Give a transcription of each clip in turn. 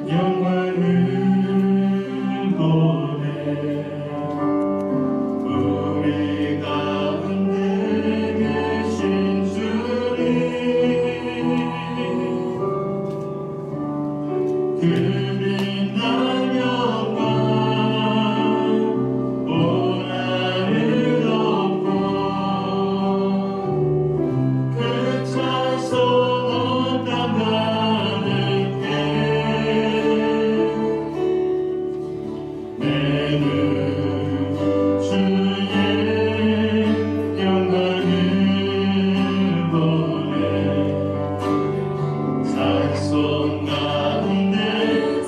영광을 보내 우리 가운데 계신 주님 그 빛난 영광 보라를 덮고 그 찬송 온 땅 가득해 내는 주의 영광을 보내 찬송 가운데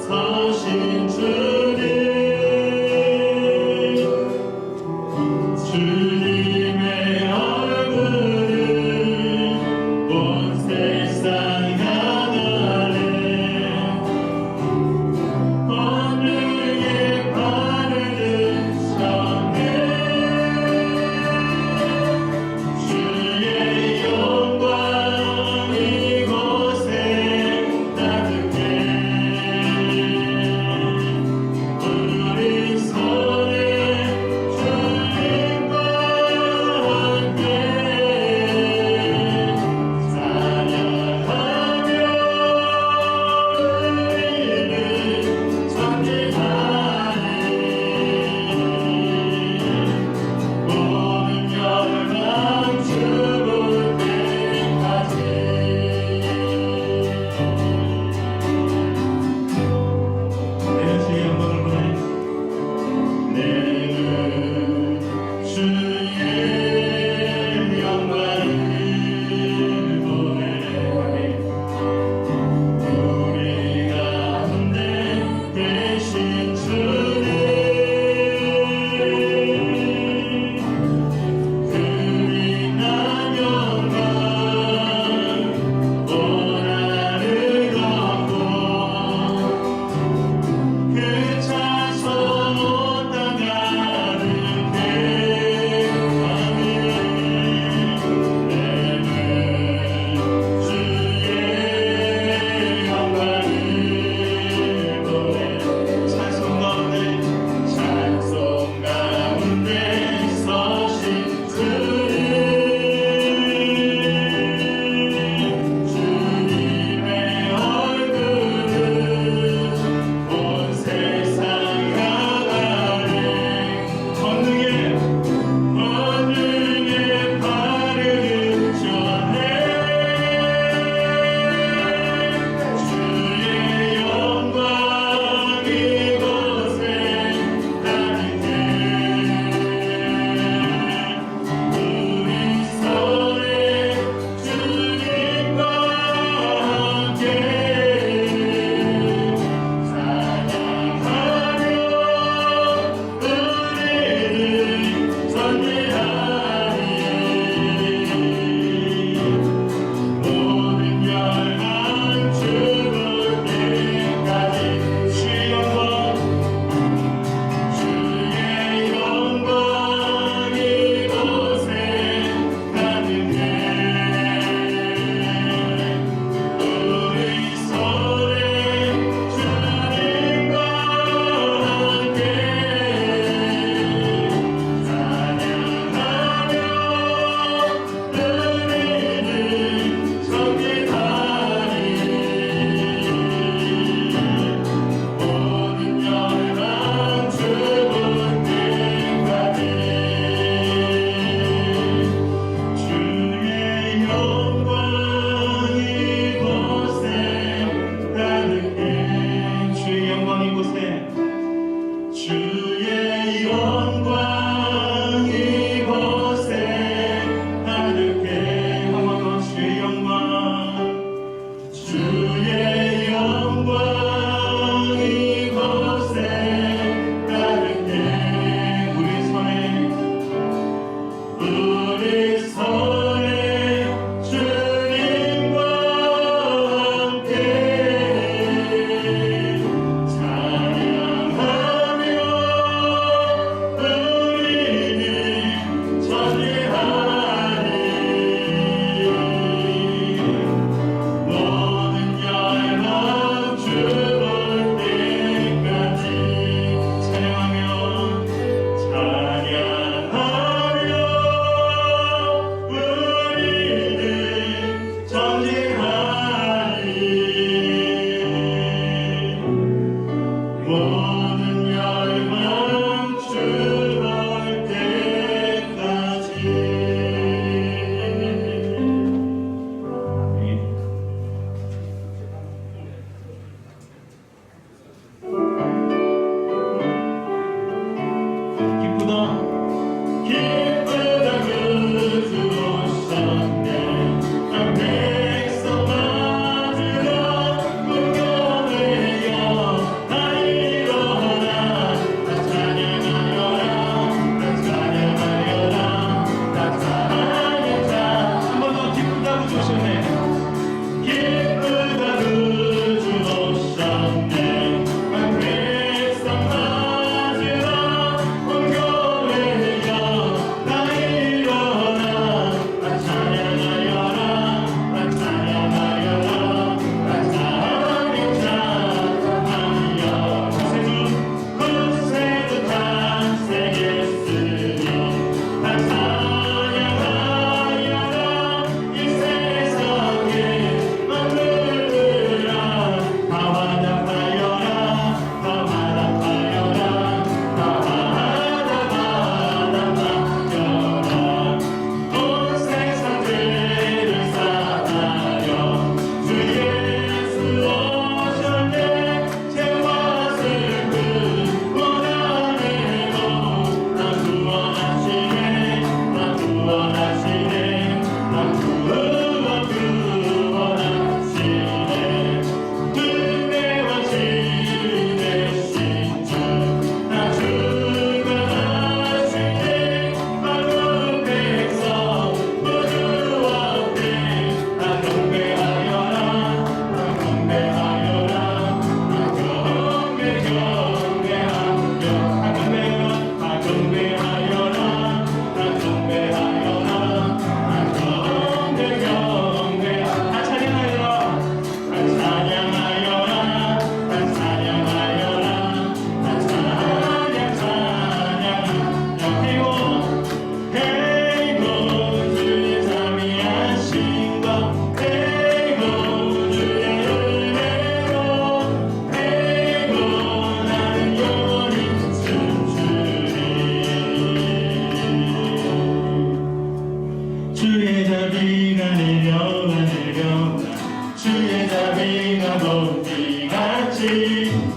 자비가 봄비같이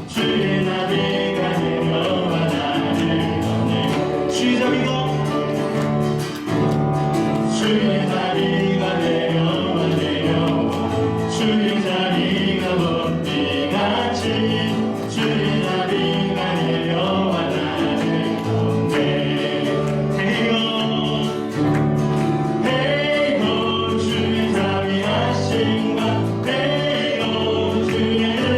주의 자비가 내려와 나를 건네 주의 자비가 내려와 주의 자비가 봄비같이 주의 자비가 내려와 나를 건네 주의 자비 하신가 주의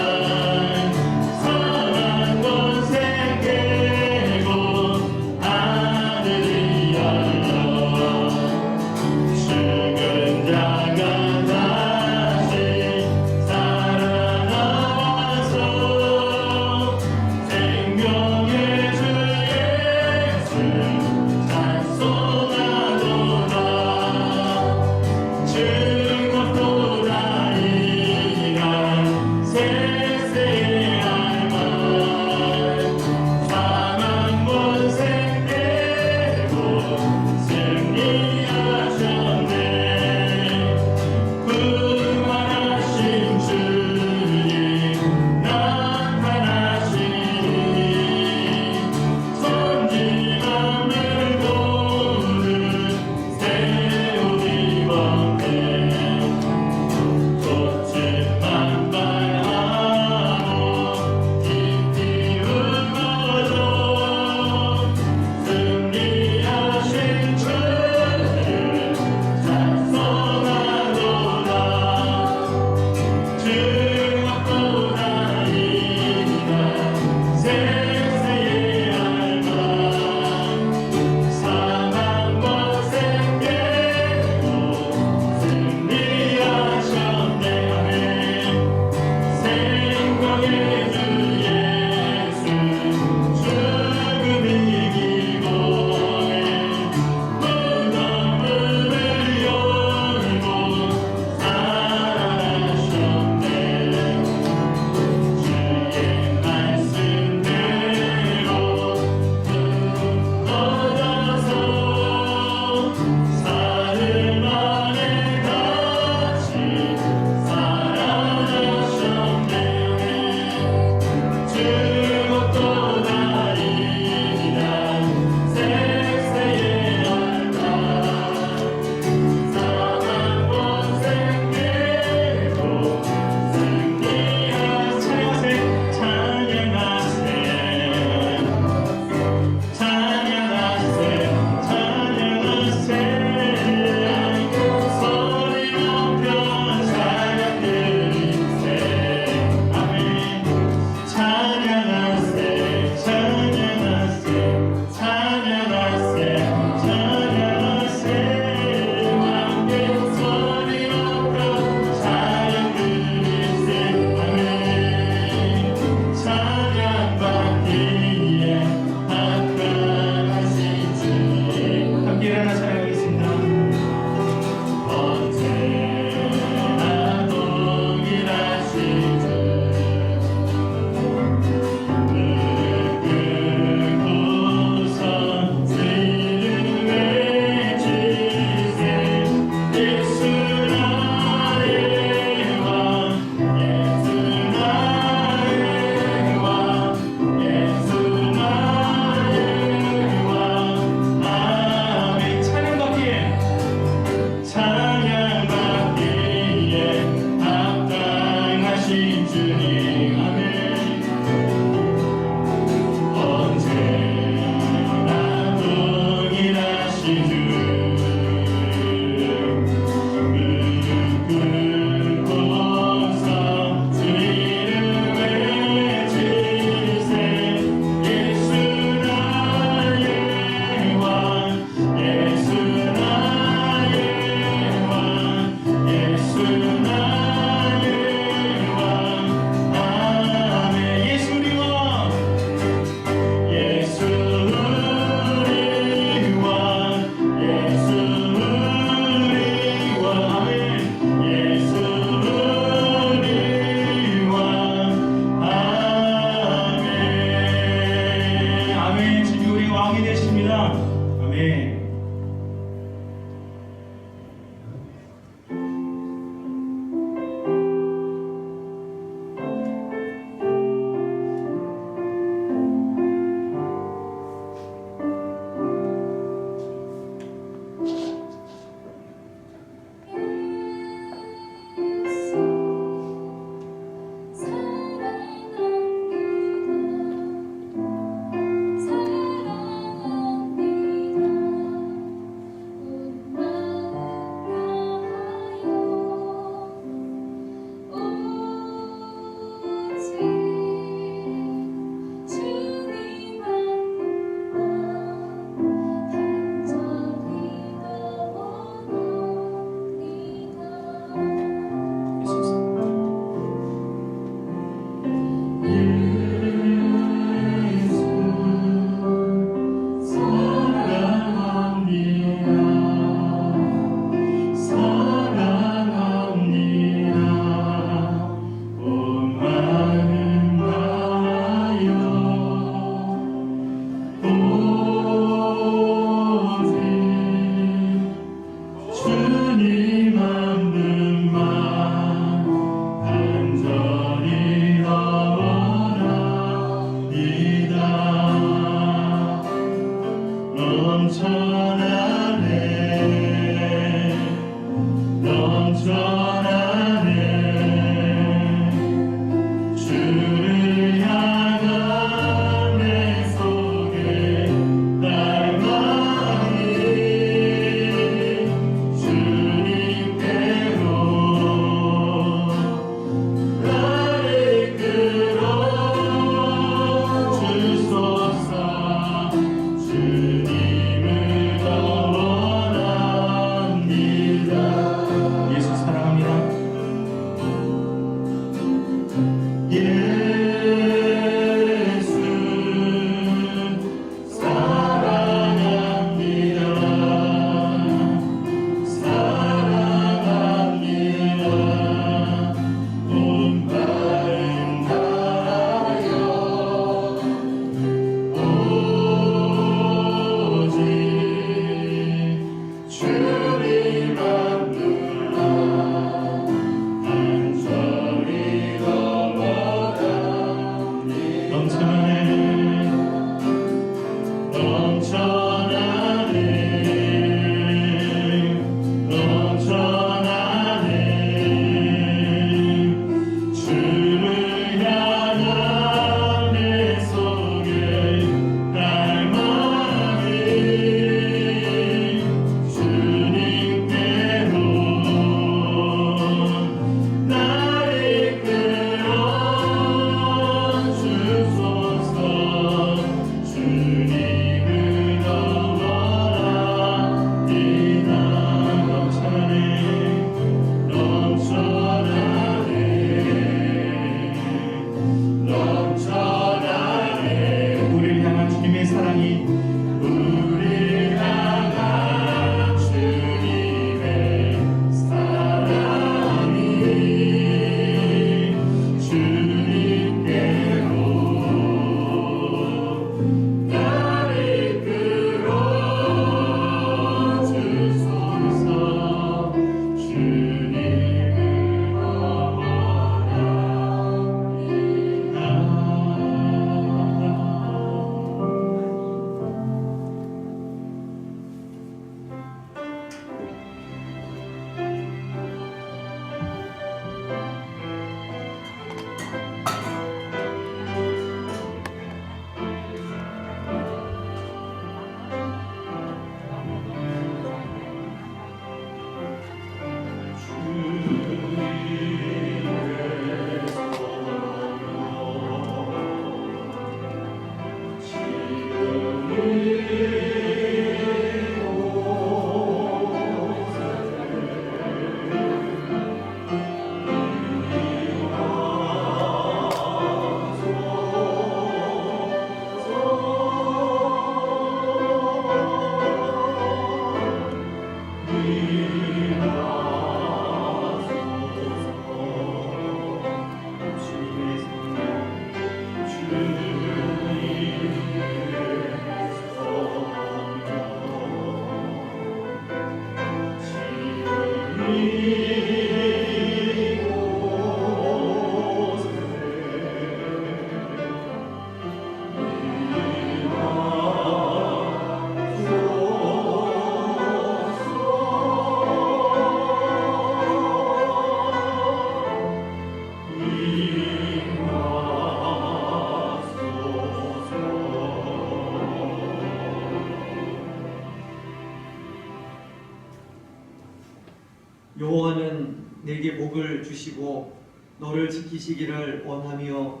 여호와는 내게 복을 주시고 너를 지키시기를 원하며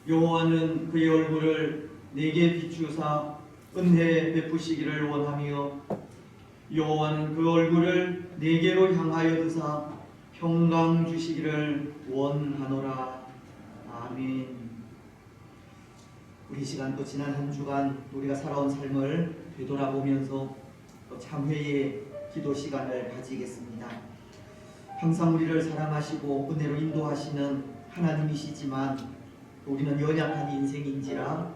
여호와는 그의 얼굴을 내게 비추사 은혜 베푸시기를 원하며 여호와는 그 얼굴을 내게로 향하여 드사 평강 주시기를 원하노라. 아멘. 우리 시간 또 지난 한 주간 우리가 살아온 삶을 되돌아보면서 또 참회의 기도 시간을 가지겠습니다. 항상 우리를 사랑하시고 은혜로 인도하시는 하나님이시지만 우리는 연약한 인생인지라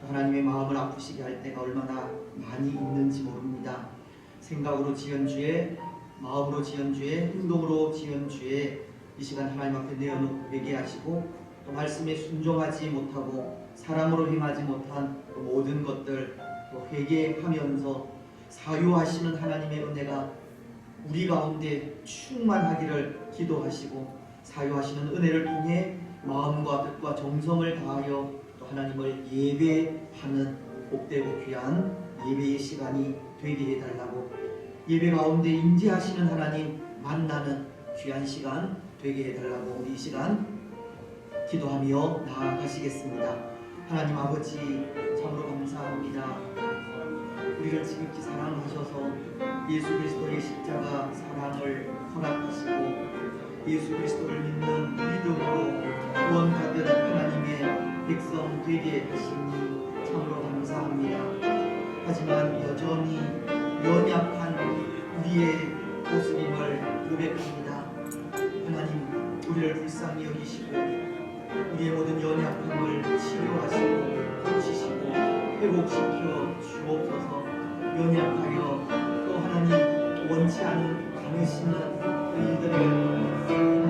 하나님의 마음을 아프시게 할 때가 얼마나 많이 있는지 모릅니다. 생각으로 지은 죄, 마음으로 지은 죄, 행동으로 지은 죄 이 시간 하나님 앞에 내어놓고 회개하시고 또 말씀에 순종하지 못하고 사랑으로 행하지 못한 모든 것들 또 회개하면서 사유하시는 하나님의 은혜가 우리 가운데 충만하기를 기도하시고 사유하시는 은혜를 통해 마음과 뜻과 정성을 다하여 또 하나님을 예배하는 복되고 귀한 예배의 시간이 되게 해달라고 예배 가운데 임재하시는 하나님 만나는 귀한 시간 되게 해달라고 우리 이 시간 기도하며 나아가시겠습니다. 하나님 아버지 참으로 감사합니다. 우리를 지극히 사랑하셔서 예수 그리스도의 십자가 사랑을 허락하시고 예수 그리스도를 믿는 믿음으로 구원받은 하나님의 백성 되게 하시니 참으로 감사합니다. 하지만 여전히 연약한 우리의 모습임을 고백합니다. 하나님 우리를 불쌍히 여기시고 우리의 모든 연약함을 치료하시고 고치시고 회복시켜 주옵소서. 연약하여 또 하나님 원치 않은 많으시는 그 일들을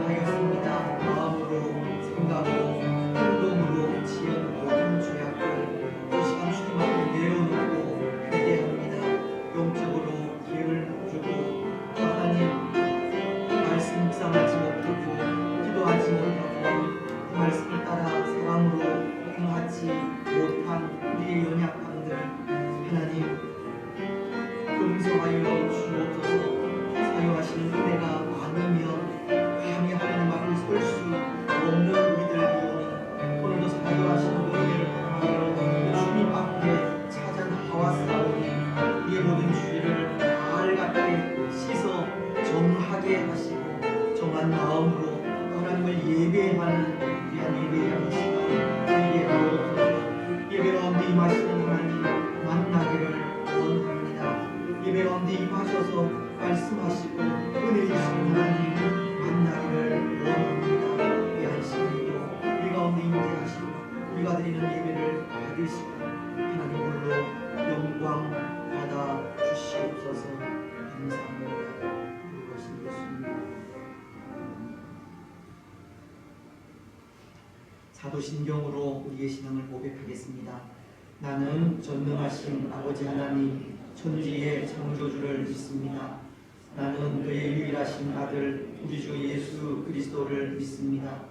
하였습니다. 마음으로 생각으로 행동으로 지은 모든 죄악들 이 시간 주님 앞에 내어놓고 회개합니다. 영적으로 기회를 주고 하나님 말씀 묵상하지 못하고 기도하지 못하고 그 말씀을 따라 사랑으로 행하지 못한 우리의 연약함들 하나님 용서하여 주옵소서. 사용하시는 은혜가 많으면 감히 하나님 앞에 설 수 없는 우리들이오니 오늘도 사용하시는 은혜를 통하여 주님 앞에 찾아 나왔사오니 우리의 모든 죄를 알같게 씻어 정하게 하시고 정한 마음으로 하나님을 예배하는 귀한 예배의 시간 되게 하옵소서. 예배 가운데 임하시는 하나님 만나기를 원합니다. 예배 가운데 임하셔서 말씀하시고 은혜 주시는 하나님 만나기를 원합니다. 귀한 시간에도 우리 가운데 임재하시고 우리가 드리는 예배를 받으시고 하나님 홀로 영광 받아 주시옵소서. 감사합니다. 그것은 예수님. 사도신경으로 우리의 신앙을 고백하겠습니다. 나는 전능하신 아버지 하나님 천지의 창조주를 믿습니다. 나는 그의 유일하신 아들 우리 주 예수 그리스도를 믿습니다.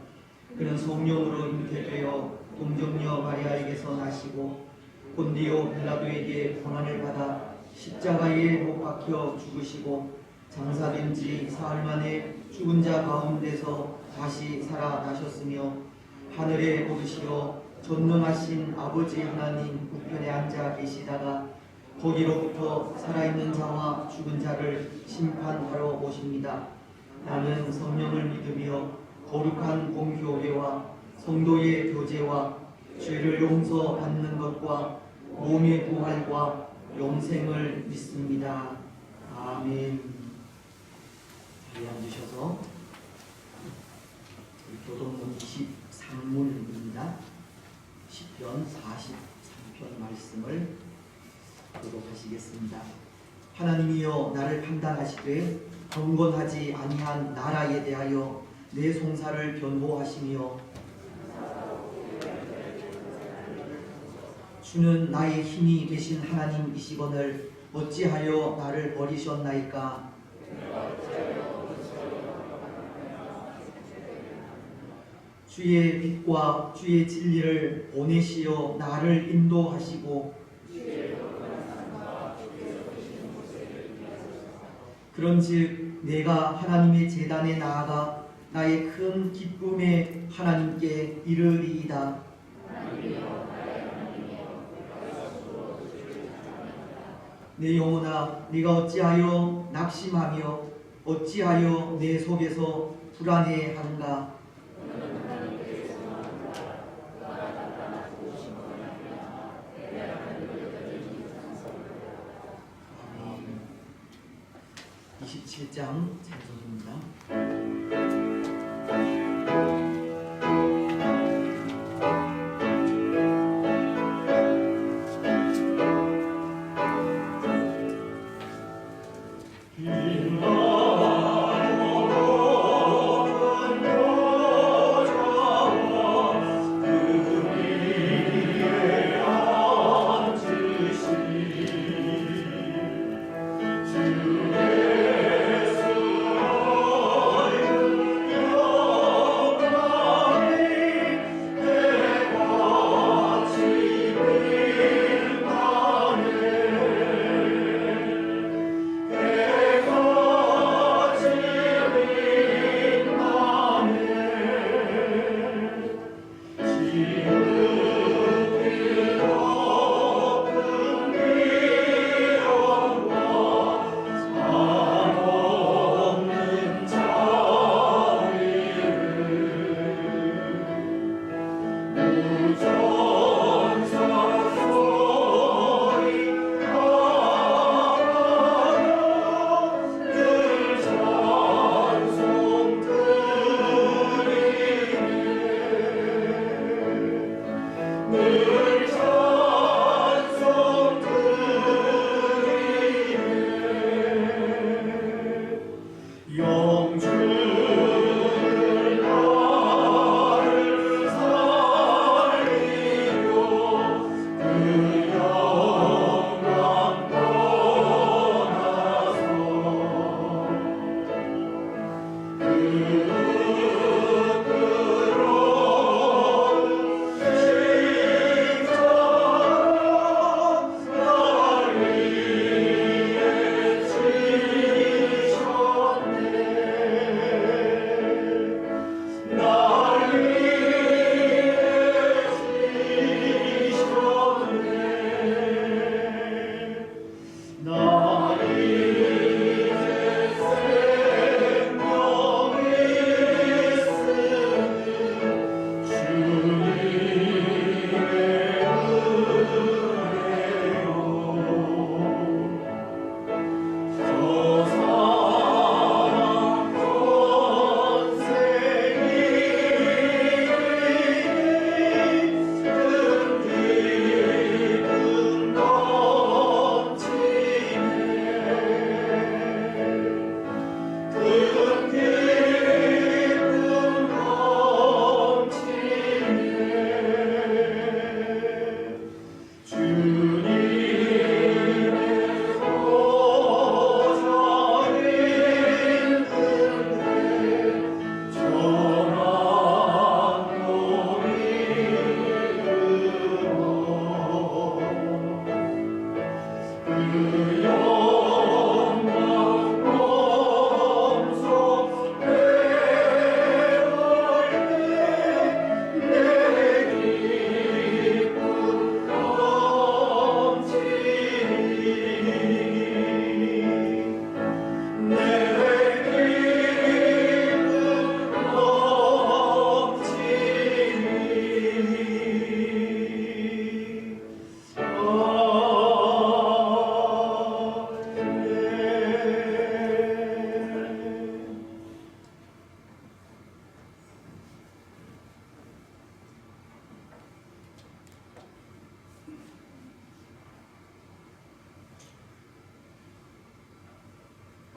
그는 성령으로 잉태되어 동정녀 마리아에게서 나시고 본디오 빌라도에게 고난을 받아 십자가에 못 박혀 죽으시고 장사된 지 사흘 만에 죽은 자 가운데서 다시 살아나셨으며 하늘에 오르시어 전능하신 아버지 하나님 우편에 앉아 계시다가 거기로부터 살아있는 자와 죽은 자를 심판하러 오십니다. 나는 성령을 믿으며 거룩한 공교회와 성도의 교제와 죄를 용서받는 것과 몸의 부활과 영생을 믿습니다. 아멘. 자리 앉으셔서 교동문 23문입니다. 시편 43편 말씀을 교독하시겠습니다. 하나님이여 나를 판단하시되 경건하지 아니한 나라에 대하여 내 송사를 변호하시며 주는 나의 힘이 되신 하나님이시거늘 어찌하여 나를 버리셨나이까. 주의 빛과 주의 진리를 보내시어 나를 인도하시고 그런즉 내가 하나님의 제단에 나아가 나의 큰 기쁨에 하나님께 이르리이다. 내 영혼아, 네가 어찌하여 낙심하며 어찌하여 내 속에서 불안해하는가? 아멘. 27장 찬송입니다.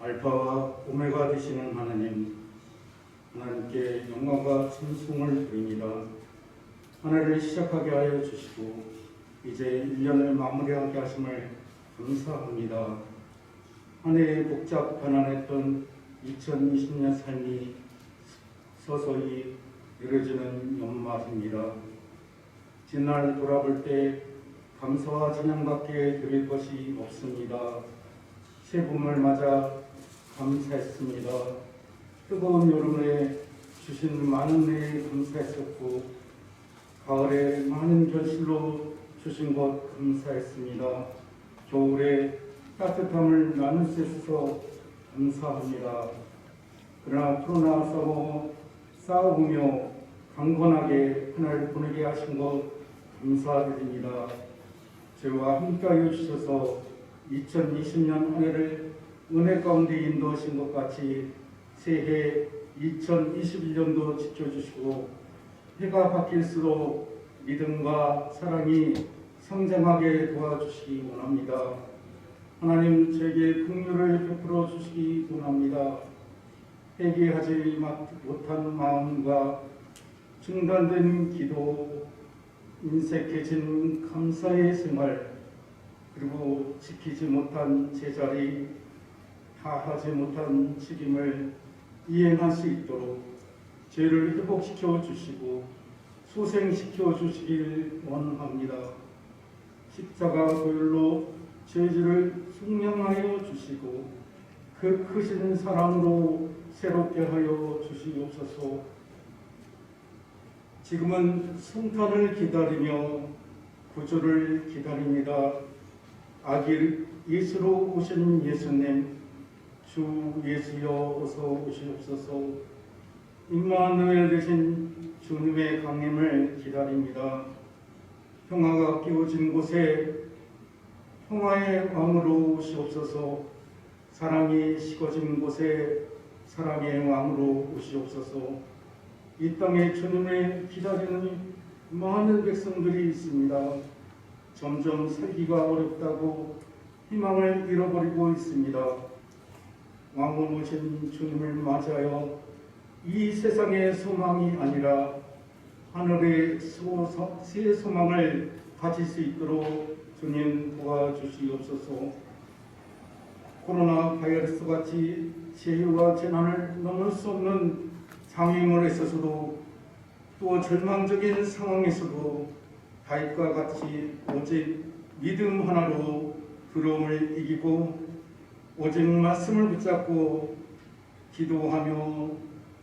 알파와 오메가 되시는 하나님, 하나님께 영광과 찬송을 드립니다. 한 해를 시작하게 하여 주시고 이제 1년을 마무리하게 하심을 감사합니다. 한 해에 복잡 가난했던 2020년 삶이 서서히 이루어지는 연말입니다. 지날 돌아볼 때 감사와 찬양밖에 드릴 것이 없습니다. 새 봄을 맞아 감사했습니다. 뜨거운 여름에 주신 많은 내 감사했었고 가을에 많은 결실로 주신 것 감사했습니다. 겨울에 따뜻함을 나눌 수 있어서 감사합니다. 그러나 코로나 싸우며 강건하게 그날 보내게 하신 것 감사드립니다. 저와 함께하여 주셔서 2020년 한 해를 은혜 가운데 인도하신 것 같이 새해 2021년도 지켜주시고 해가 바뀔수록 믿음과 사랑이 성장하게 도와주시기 원합니다. 하나님 저에게 긍휼을 베풀어 주시기 원합니다. 회개하지 못한 마음과 중단된 기도, 인색해진 감사의 생활, 그리고 지키지 못한 제자리, 다하지 못한 책임을 이행할 수 있도록 죄를 회복시켜 주시고 소생시켜 주시길 원합니다. 십자가 보혈로 죄질을 숙량하여 주시고 그 크신 사랑으로 새롭게 하여 주시옵소서. 지금은 성탄을 기다리며 구주를 기다립니다. 아기 예수로 오신 예수님, 주 예수여 어서 오시옵소서. 임마누엘 되신 주님의 강림을 기다립니다. 평화가 끼워진 곳에 평화의 왕으로 오시옵소서. 사랑이 식어진 곳에 사랑의 왕으로 오시옵소서. 이 땅에 주님을 기다리는 많은 백성들이 있습니다. 점점 살기가 어렵다고 희망을 잃어버리고 있습니다. 왕으로 오신 주님을 맞이하여 이 세상의 소망이 아니라 하늘의 새 소망을 가질 수 있도록 주님 도와주시옵소서. 코로나 바이러스 같이 재해와 재난을 넘을 수 없는 장애물에 있어서도 또 절망적인 상황에서도 다윗과 같이 오직 믿음 하나로 두려움을 이기고 오직 말씀을 붙잡고 기도하며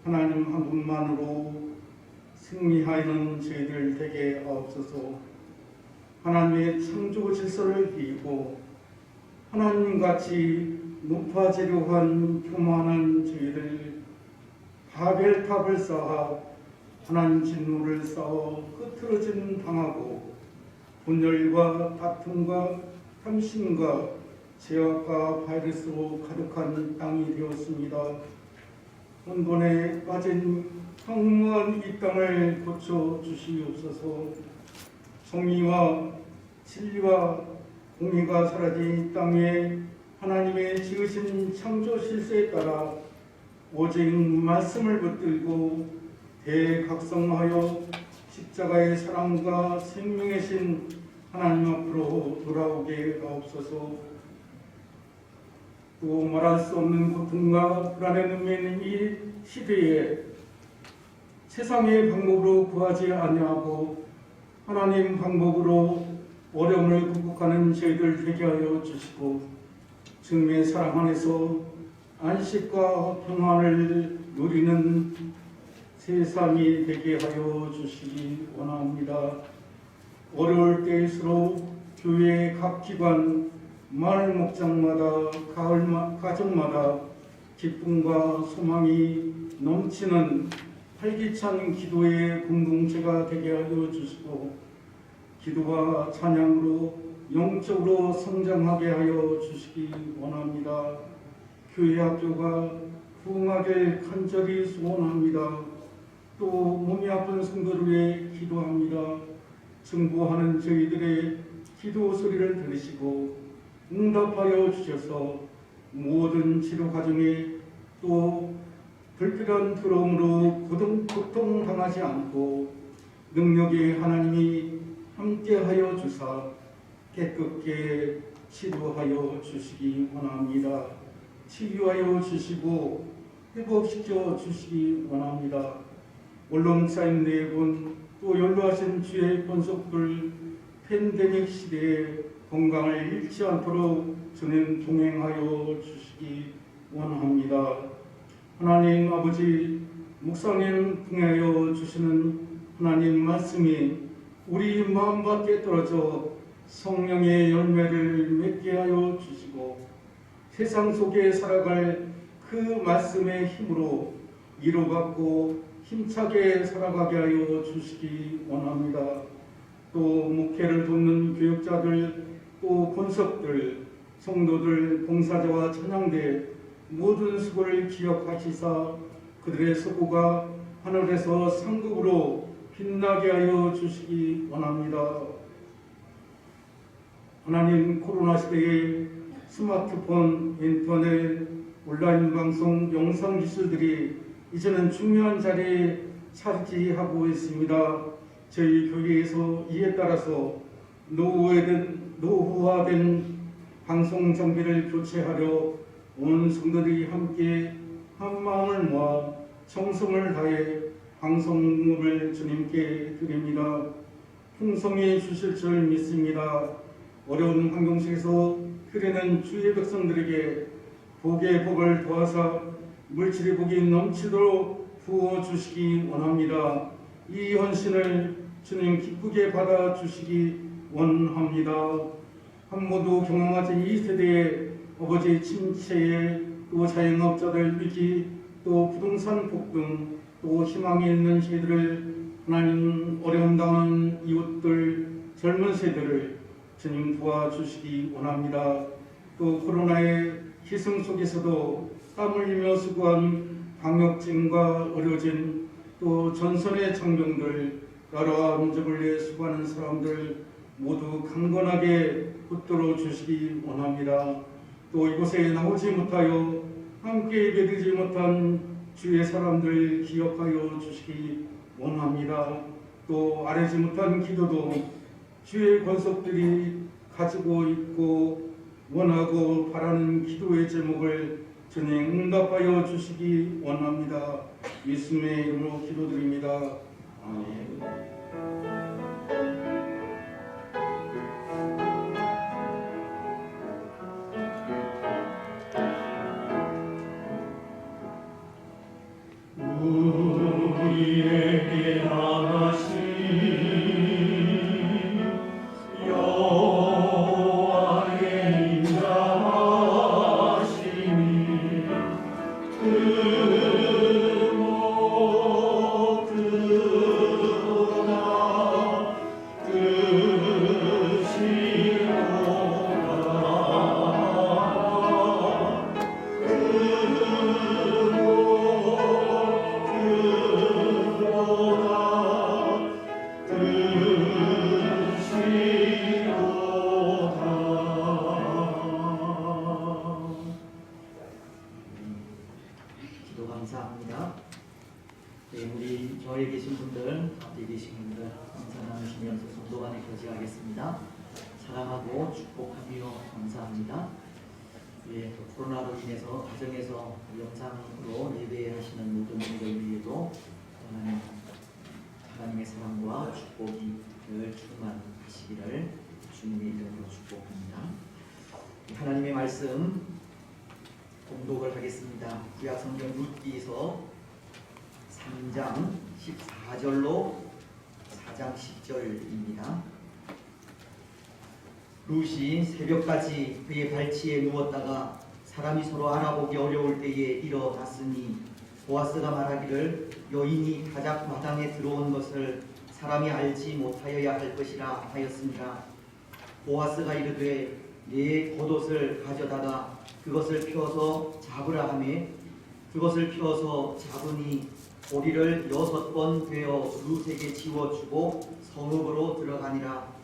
하나님 한 분만으로 승리하는 저희들 되게 하옵소서. 하나님의 창조 질서를 비우고 하나님같이 높아지려 한 교만한 저희들 바벨탑을 쌓아 하나님 진노를 쌓아 흐트러짐 당하고 분열과 다툼과 탐심과 죄악과 바이러스로 가득한 땅이 되었습니다. 혼돈에 빠진 황무한 이 땅을 고쳐 주시옵소서. 정의와 진리와 공의가 사라진 이 땅에 하나님의 지으신 창조 실세에 따라 오직 말씀을 붙들고 대각성하여 십자가의 사랑과 생명의 신 하나님 앞으로 돌아오게 하옵소서. 또 말할 수 없는 고통과 불안에 num는 이 시대에 세상의 방법으로 구하지 아니하고 하나님 방법으로 어려움을 극복하는 저희들 되게 하여 주시고 주님의 사랑 안에서 안식과 평안을 누리는 세상이 되게 하여 주시기 원합니다. 어려울 때일수록 교회 각 기관, 마을 목장마다, 가정마다 기쁨과 소망이 넘치는 활기찬 기도의 공동체가 되게 하여 주시고 기도와 찬양으로 영적으로 성장하게 하여 주시기 원합니다. 교회 학교가 부흥하길 간절히 소원합니다. 또 몸이 아픈 성도를 위해 기도합니다. 증보하는 저희들의 기도 소리를 들으시고 응답하여 주셔서 모든 치료 과정에 또 불필요한 두려움으로 고통당하지 않고 능력의 하나님이 함께하여 주사 깨끗게 치료하여 주시기 원합니다. 치유하여 주시고 회복시켜 주시기 원합니다. 원롱사인 네 분, 또 연로하신 주의 권속들 팬데믹 시대에 건강을 잃지 않도록 주님 동행하여 주시기 원합니다. 하나님 아버지, 묵상에 풍하여 주시는 하나님 말씀이 우리 마음 밖에 떨어져 성령의 열매를 맺게 하여 주시고 세상 속에 살아갈 그 말씀의 힘으로 위로받고 힘차게 살아가게 하여 주시기 원합니다. 또 목회를 돕는 교육자들, 또 권석들, 성도들, 봉사자와 찬양대 모든 수고를 기억하시사 그들의 수고가 하늘에서 상급으로 빛나게 하여 주시기 원합니다. 하나님, 코로나 시대에 스마트폰, 인터넷, 온라인 방송, 영상 기술들이 이제는 중요한 자리에 차지하고 있습니다. 저희 교회에서 이에 따라서 노후화된 방송 장비를 교체하려 온 성도들이 함께 한 마음을 모아 정성을 다해 방송물을 주님께 드립니다. 풍성히 주실 줄 믿습니다. 어려운 환경 속에서 흐리는 주의 백성들에게 복의 복을 더하사 물질의 복이 넘치도록 부어주시기 원합니다. 이 헌신을 주님 기쁘게 받아주시기 원합니다. 한 번도 경험하지 이 세대의 아버지 침체에 또 자영업자들 위기 또 부동산 폭등 또 희망이 있는 세대를 하나님 어려움 당한 이웃들 젊은 세대를 주님 도와주시기 원합니다. 또 코로나의 희생 속에서도 땀 흘리며 수고한 방역진과 의료진 또 전선의 장병들 나라와 민족을 위해 수고하는 사람들 모두 강건하게 붙들어 주시기 원합니다. 또 이곳에 나오지 못하여 함께 예배드리지 못한 주의 사람들 기억하여 주시기 원합니다. 또 아뢰지 못한 기도도 주의 권속들이 가지고 있고 원하고 바라는 기도의 제목을 주님 응답하여 주시기 원합니다. 예수님의 이름으로 기도드립니다. 아멘. 우리에게 나가신 여호와의 인자하심이 그 목드나 기도 감사합니다. 네, 우리 교회에 계신 분들, 앞에 계신 분들 감사 나누시면서 성도 간에 교제하겠습니다. 사랑하고 축복하며 감사합니다. 예, 또 코로나로 인해서 가정에서 영상으로 예배하시는 모든 분들 위에도 하나님의 사랑과 축복이 늘 충만하시기를 주님의 이름으로 축복합니다. 하나님의 말씀 공독을 하겠습니다. 구약 성경 룻기서 3장 14절로 4장 10절입니다. 룻이 새벽까지 그의 발치에 누웠다가 사람이 서로 알아보기 어려울 때에 일어났으니 보아스가 말하기를 여인이 다작 마당에 들어온 것을 사람이 알지 못하여야 할 것이라 하였습니다. 보아스가 이르되 네 겉옷을 가져다가 그것을 펴서 잡으라 하매 그것을 펴서 잡으니 고리를 6번 되어 룻에게 지워주고 성읍으로 들어가니라.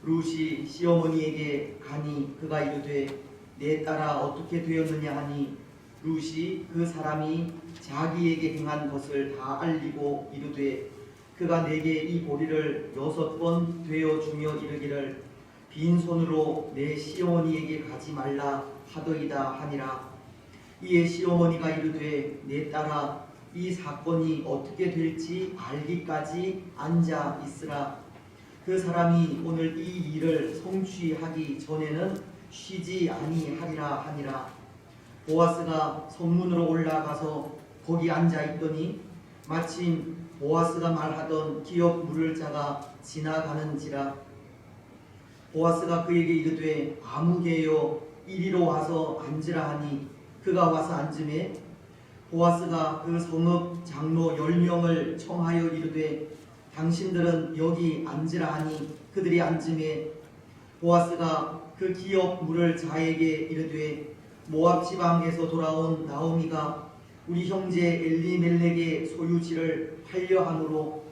룻이 시어머니에게 가니 그가 이르되 내 딸아 어떻게 되었느냐 하니 룻이 그 사람이 자기에게 행한 것을 다 알리고 이르되 그가 내게 이 고리를 6번 되어 주며 이르기를 빈손으로 내 시어머니에게 가지 말라 하더이다 하니라. 이에 시어머니가 이르되 내 딸아 이 사건이 어떻게 될지 알기까지 앉아 있으라. 그 사람이 오늘 이 일을 성취하기 전에는 쉬지 아니하리라 하니라. 보아스가 성문으로 올라가서 거기 앉아 있더니 마침 보아스가 말하던 기업 물을 자가 지나가는지라. 보아스가 그에게 이르되 아무개여 이리로 와서 앉으라 하니 그가 와서 앉음에 보아스가 그 성읍 장로 10명을 청하여 이르되 당신들은 여기 앉으라 하니 그들이 앉음에 보아스가 그 기업 물을 자에게 이르되 모압 지방에서 돌아온 나오미가 우리 형제 엘리멜렉의 소유지를 팔려 함으로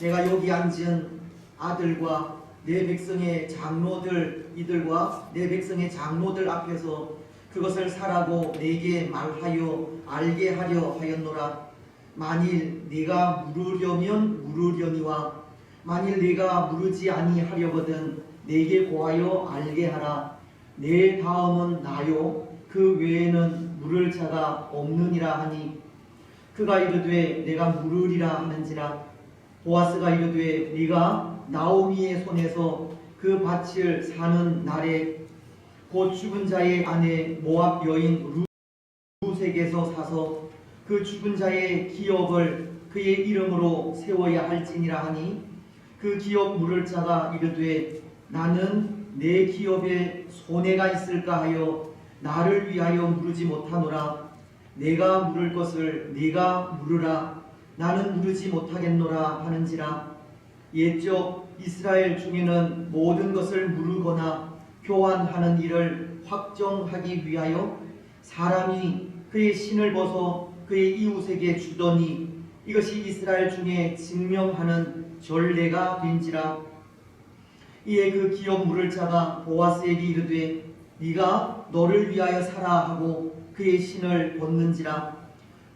내가 여기 앉은 아들과 내 백성의 장로들 이들과 내 백성의 장로들 앞에서 그것을 사라고 내게 말하여 알게 하려 하였노라. 만일 네가 물으려면 물으려니와 만일 네가 물으지 아니하려거든 내게 고하여 알게 하라. 내 다음은 나요 그 외에는 물을 자가 없느니라 하니 그가 이르되 내가 물으리라 하는지라. 보아스가 이르되 네가 나오미의 손에서 그 밭을 사는 날에 곧 죽은 자의 아내 모압 여인 루색에서 사서 그 죽은 자의 기업을 그의 이름으로 세워야 할지니라 하니 그 기업 물을 자가 이르되 나는 내 기업에 손해가 있을까 하여 나를 위하여 물으지 못하노라. 내가 물을 것을 네가 물으라. 나는 물으지 못하겠노라 하는지라. 옛적 이스라엘 중에는 모든 것을 물으거나 교환하는 일을 확정하기 위하여 사람이 그의 신을 벗어 그의 이웃에게 주더니 이것이 이스라엘 중에 증명하는 전례가 된지라. 이에 그 기업 물을 자가 보아스에게 이르되 네가 너를 위하여 사라 하고 그의 신을 벗는지라.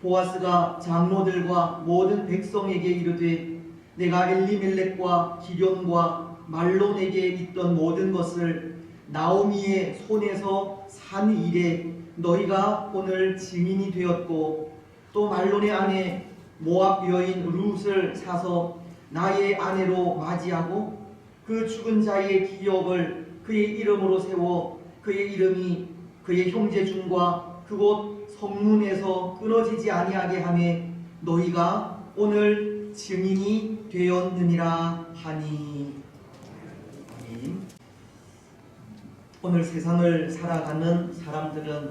보아스가 장로들과 모든 백성에게 이르되 내가 엘리멜렉과 기련과 말론에게 있던 모든 것을 나오미의 손에서 산 일에 너희가 오늘 증인이 되었고 또 말론의 아내 모압 여인 룻을 사서 나의 아내로 맞이하고 그 죽은 자의 기업을 그의 이름으로 세워 그의 이름이 그의 형제 중과 그곳 성문에서 끊어지지 아니하게 하매 너희가 오늘 증인이 되었느니라 하니. 오늘 세상을 살아가는 사람들은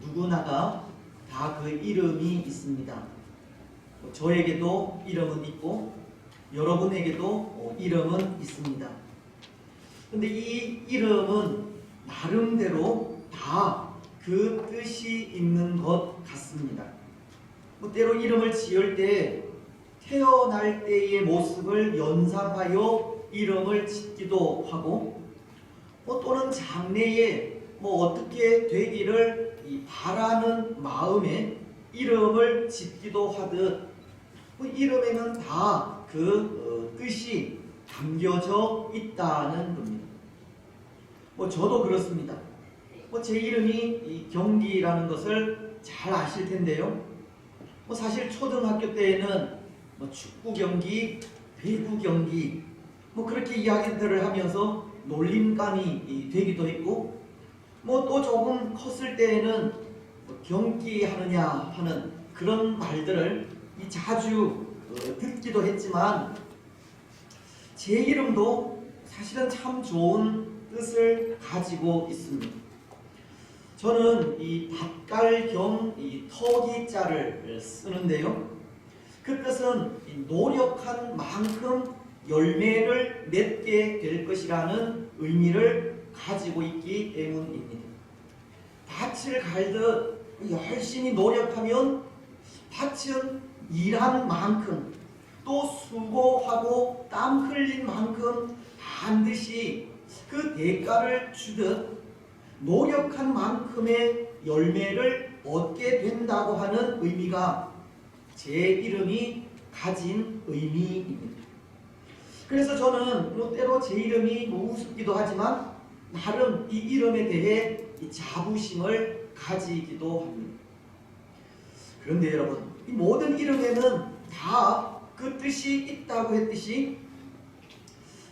누구나가 다 그 이름이 있습니다. 저에게도 이름은 있고 여러분에게도 이름은 있습니다. 근데 이 이름은 나름대로 다 그 뜻이 있는 것 같습니다. 때로 이름을 지을 때 태어날 때의 모습을 연상하여 이름을 짓기도 하고 또는 장래에 어떻게 되기를 바라는 마음에 이름을 짓기도 하듯 이름에는 다 그 뜻이 담겨져 있다는 겁니다. 저도 그렇습니다. 제 이름이 경기라는 것을 잘 아실 텐데요. 사실 초등학교 때에는 축구 경기, 배구 경기 그렇게 이야기들을 하면서 놀림감이 되기도 했고 또 조금 컸을 때에는 경기하느냐 하는 그런 말들을 자주 듣기도 했지만 제 이름도 사실은 참 좋은 뜻을 가지고 있습니다. 저는 이 밭갈 겸 터기자를 쓰는데요. 그 뜻은 노력한 만큼 열매를 맺게 될 것이라는 의미를 가지고 있기 때문입니다. 밭을 갈듯 열심히 노력하면 밭은 일한 만큼 또 수고하고 땀 흘린 만큼 반드시 그 대가를 주듯 노력한 만큼의 열매를 얻게 된다고 하는 의미가 제 이름이 가진 의미입니다. 그래서 저는 때로 제 이름이 우습기도 하지만 나름 이 이름에 대해 자부심을 가지기도 합니다. 그런데 여러분, 이 모든 이름에는 다 그 뜻이 있다고 했듯이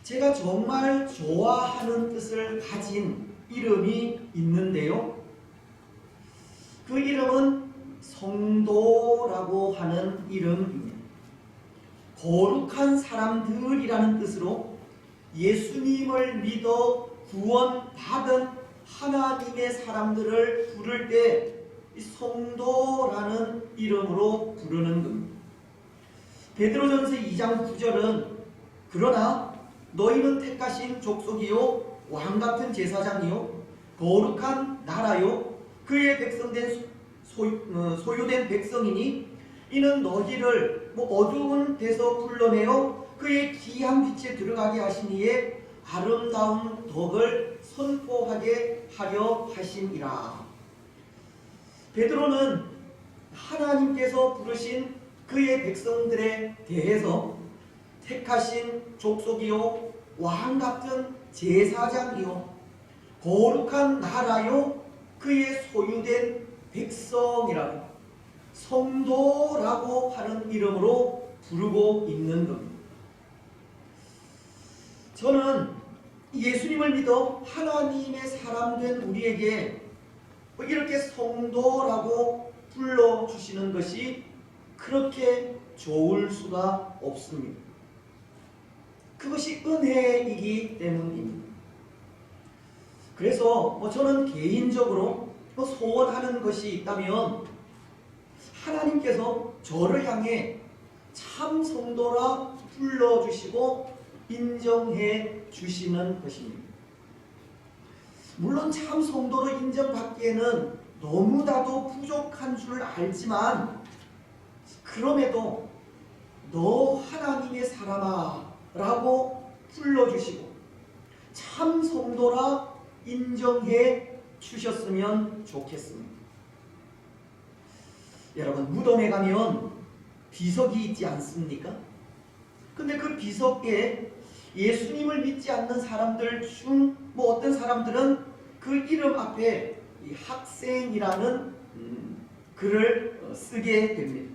제가 정말 좋아하는 뜻을 가진 이름이 있는데요. 그 이름은 성도라고 하는 이름입니다. 거룩한 사람들이라는 뜻으로 예수님을 믿어 구원받은 하나님의 사람들을 부를 때 이 성도라는 이름으로 부르는 겁니다. 베드로전서 2장 9절은 그러나 너희는 택하신 족속이요 왕같은 제사장이요 거룩한 나라요 그의 백성된 소유된 백성이니 이는 너희를 어두운 데서 불러내어 그의 귀한 빛에 들어가게 하시니에 아름다운 덕을 선포하게 하려 하심이라. 베드로는 하나님께서 부르신 그의 백성들에 대해서 택하신 족속이요 왕같은 제사장이요 거룩한 나라요 그의 소유된 백성이라고 성도라고 하는 이름으로 부르고 있는 겁니다. 저는 예수님을 믿어 하나님의 사람 된 우리에게 이렇게 성도라고 불러주시는 것이 그렇게 좋을 수가 없습니다. 그것이 은혜이기 때문입니다. 그래서 저는 개인적으로 소원하는 것이 있다면 하나님께서 저를 향해 참 성도라 불러주시고 인정해 주시는 것입니다. 물론 참 성도로 인정받기에는 너무나도 부족한 줄 알지만 그럼에도 너 하나님의 사람아 라고 불러주시고 참 성도라 인정해 주셨으면 좋겠습니다. 여러분 무덤에 가면 비석이 있지 않습니까? 근데 그 비석에 예수님을 믿지 않는 사람들 중 어떤 사람들은 그 이름 앞에 이 학생이라는 글을 쓰게 됩니다.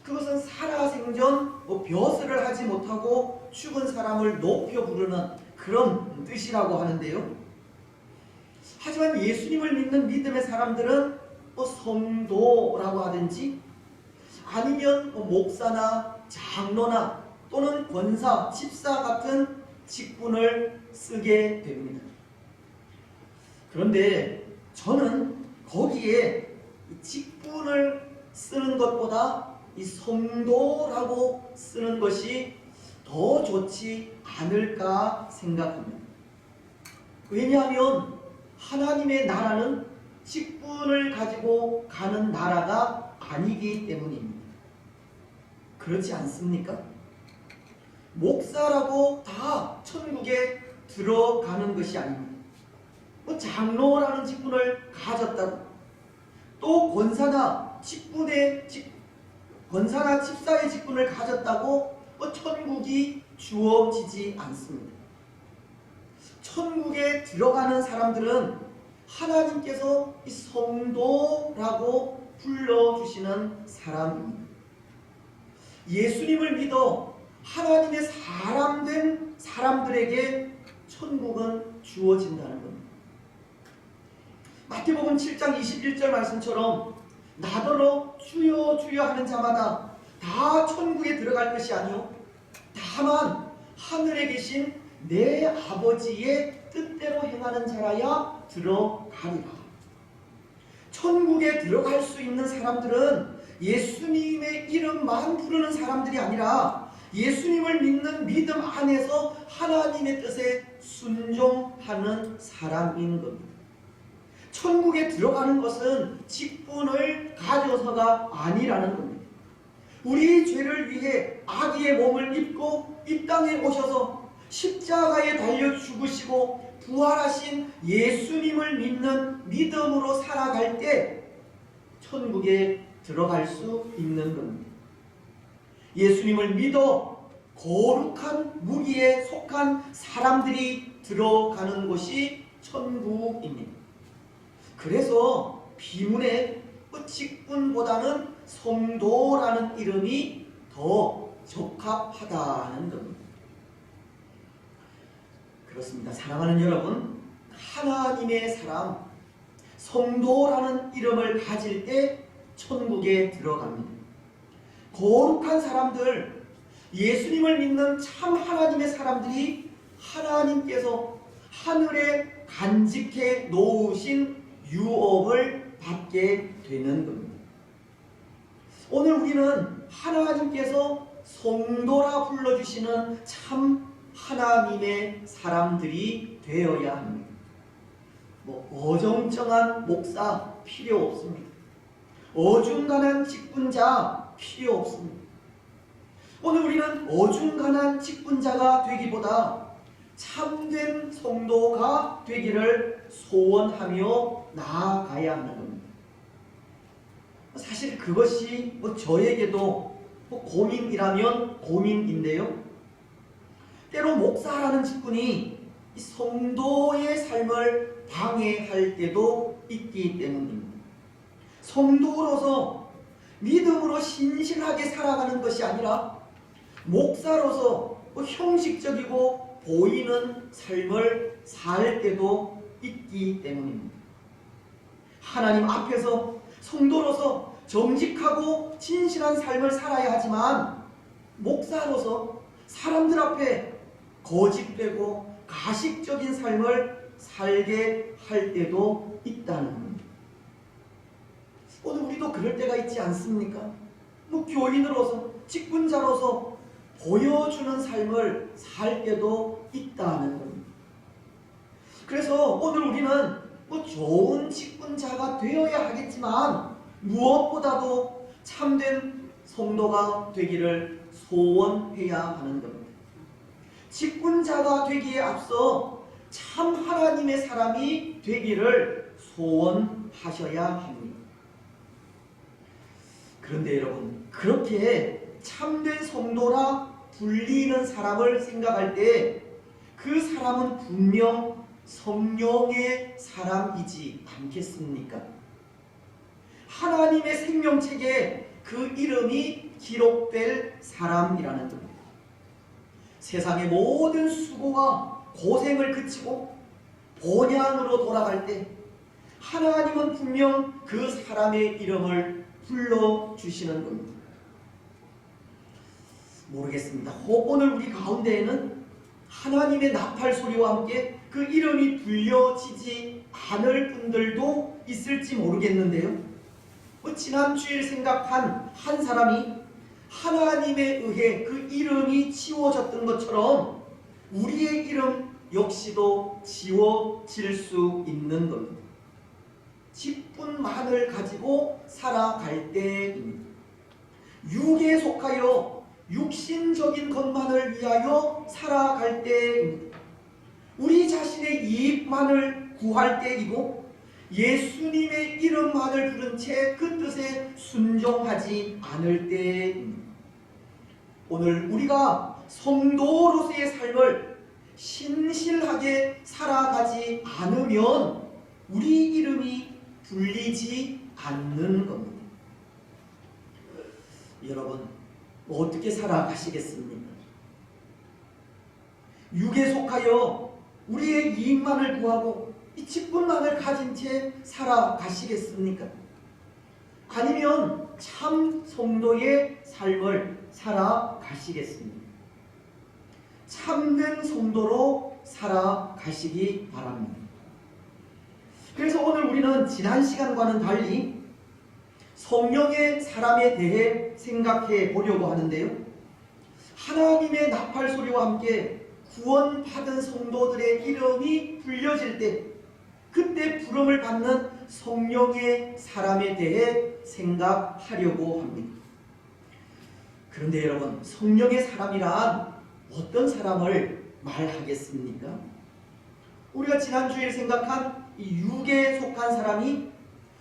그것은 살아생전 벼슬을 하지 못하고 죽은 사람을 높여 부르는 그런 뜻이라고 하는데요. 하지만 예수님을 믿는 믿음의 사람들은 성도라고 하든지 아니면 목사나 장로나 또는 권사, 집사 같은 직분을 쓰게 됩니다. 그런데 저는 거기에 직분을 쓰는 것보다 이 성도라고 쓰는 것이 더 좋지 않을까 생각합니다. 왜냐하면 하나님의 나라는 직분을 가지고 가는 나라가 아니기 때문입니다. 그렇지 않습니까? 목사라고 다 천국에 들어가는 것이 아닙니다. 장로라는 직분을 가졌다고 또 권사나 집사의 직분을 가졌다고 천국이 주어지지 않습니다. 천국에 들어가는 사람들은 하나님께서 이 성도라고 불러주시는 사람입니다. 예수님을 믿어 하나님의 사람 된 사람들에게 천국은 주어진다는 겁니다. 마태복음 7장 21절 말씀처럼 나더러 주여 주여 하는 자마다 다 천국에 들어갈 것이 아니요 다만 하늘에 계신 내 아버지의 뜻대로 행하는 자라야 들어가리라. 천국에 들어갈 수 있는 사람들은 예수님의 이름만 부르는 사람들이 아니라 예수님을 믿는 믿음 안에서 하나님의 뜻에 순종하는 사람인 겁니다. 천국에 들어가는 것은 직분을 가져서가 아니라는 겁니다. 우리 죄를 위해 아기의 몸을 입고 이 땅에 오셔서 십자가에 달려 죽으시고 부활하신 예수님을 믿는 믿음으로 살아갈 때 천국에 들어갈 수 있는 겁니다. 예수님을 믿어 거룩한 무리에 속한 사람들이 들어가는 곳이 천국입니다. 그래서 비문의 직분보다는 성도라는 이름이 더 적합하다는 겁니다. 그렇습니다. 사랑하는 여러분, 하나님의 사람, 성도라는 이름을 가질 때 천국에 들어갑니다. 거룩한 사람들, 예수님을 믿는 참 하나님의 사람들이 하나님께서 하늘에 간직해 놓으신 유업을 받게 되는 겁니다. 오늘 우리는 하나님께서 성도라 불러주시는 참 하나님의 사람들이 되어야 합니다. 어정쩡한 목사 필요 없습니다. 어중간한 직분자 필요 없습니다. 오늘 우리는 어중간한 직분자가 되기보다 참된 성도가 되기를 소원하며 나아가야 하는 겁니다. 사실 그것이 저에게도 고민이라면 고민인데요. 때로 목사라는 직분이 성도의 삶을 방해할 때도 있기 때문입니다. 성도로서 믿음으로 신실하게 살아가는 것이 아니라 목사로서 형식적이고 보이는 삶을 살 때도 있기 때문입니다. 하나님 앞에서 성도로서 정직하고 진실한 삶을 살아야 하지만 목사로서 사람들 앞에 거짓되고 가식적인 삶을 살게 할 때도 있다는 겁니다. 오늘 우리도 그럴 때가 있지 않습니까? 교인으로서 직분자로서 보여주는 삶을 살 때도 있다는 겁니다. 그래서 오늘 우리는 좋은 직분자가 되어야 하겠지만 무엇보다도 참된 성도가 되기를 소원해야 하는 겁니다. 직분자가 되기에 앞서 참 하나님의 사람이 되기를 소원하셔야 합니다. 그런데 여러분, 그렇게 참된 성도라 불리는 사람을 생각할 때 그 사람은 분명 성령의 사람이지 않겠습니까? 하나님의 생명책에 그 이름이 기록될 사람이라는 겁니다. 세상의 모든 수고와 고생을 그치고 본향으로 돌아갈 때 하나님은 분명 그 사람의 이름을 불러주시는 겁니다. 모르겠습니다. 오늘 우리 가운데에는 하나님의 나팔 소리와 함께 그 이름이 불려지지 않을 분들도 있을지 모르겠는데요. 지난 주일 생각한 한 사람이 하나님에 의해 그 이름이 지워졌던 것처럼 우리의 이름 역시도 지워질 수 있는 겁니다. 직분만을 가지고 살아갈 때입니다. 육에 속하여 육신적인 것만을 위하여 살아갈 때입니다. 우리 자신의 이익만을 구할 때이고 예수님의 이름만을 부른 채 그 뜻에 순종하지 않을 때입니다. 오늘 우리가 성도로서의 삶을 신실하게 살아가지 않으면 우리 이름이 불리지 않는 겁니다. 여러분, 어떻게 살아가시겠습니까? 육에 속하여 우리의 이익만을 구하고 이 직분만을 가진 채 살아가시겠습니까? 아니면 참 성도의 삶을 살아가시겠습니까? 참된 성도로 살아가시기 바랍니다. 그래서 오늘 우리는 지난 시간과는 달리 성령의 사람에 대해 생각해 보려고 하는데요. 하나님의 나팔 소리와 함께 구원받은 성도들의 이름이 불려질 때 그때 부름을 받는 성령의 사람에 대해 생각하려고 합니다. 그런데 여러분, 성령의 사람이란 어떤 사람을 말하겠습니까? 우리가 지난주에 생각한 이 육에 속한 사람이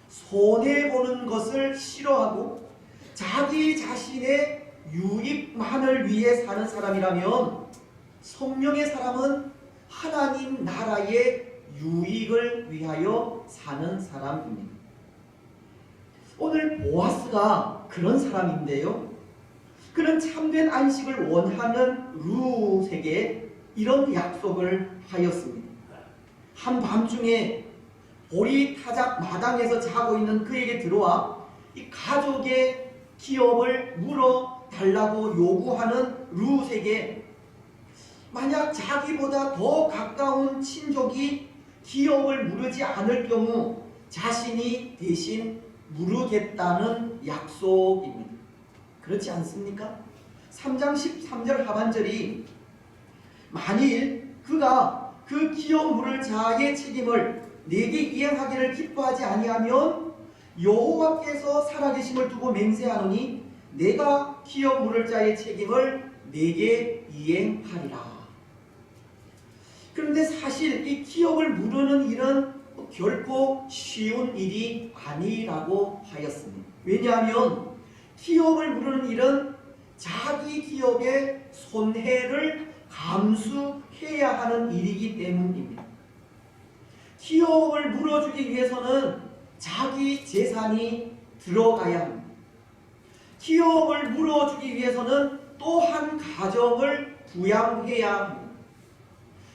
손해보는 것을 싫어하고 자기 자신의 유익만을 위해 사는 사람이라면 성령의 사람은 하나님 나라의 유익을 위하여 사는 사람입니다. 오늘 보아스가 그런 사람인데요. 그는 참된 안식을 원하는 룻에게 이런 약속을 하였습니다. 한밤중에 보리 타작 마당에서 자고 있는 그에게 들어와 이 가족의 기업을 물어 달라고 요구하는 룻에게 만약 자기보다 더 가까운 친족이 기업을 물으지 않을 경우 자신이 대신 물으겠다는 약속입니다. 그렇지 않습니까? 3장 13절 하반절이 만일 그가 그 기업 물을 자의 책임을 내게 이행하기를 기뻐하지 아니하면 여호와께서 살아계심을 두고 맹세하노니 내가 기업 물을 자의 책임을 내게 이행하리라. 그런데 사실 이 기업을 물으는 일은 결코 쉬운 일이 아니라고 하였습니다. 왜냐하면 기업을 물으는 일은 자기 기업의 손해를 감수해야 하는 일이기 때문입니다. 기업을 물어주기 위해서는 자기 재산이 들어가야 합니다. 기업을 물어주기 위해서는 또 한 가정을 부양해야 합니다.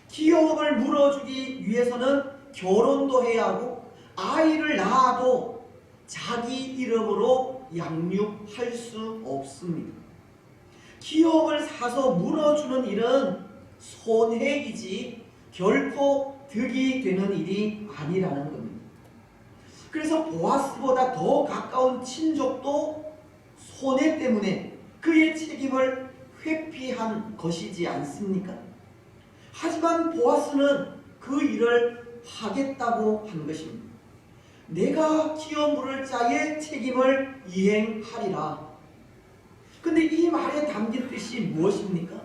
기업을 물어주기 위해서는 결혼도 해야 하고 아이를 낳아도 자기 이름으로 양육할 수 없습니다. 기업을 사서 물어주는 일은 손해이지 결코 득이 되는 일이 아니라는 겁니다. 그래서 보아스보다 더 가까운 친족도 손해 때문에 그의 책임을 회피한 것이지 않습니까? 하지만 보아스는 그 일을 하겠다고 한 것입니다. 내가 기업 물을 자의 책임을 이행하리라. 근데 이 말에 담긴 뜻이 무엇입니까?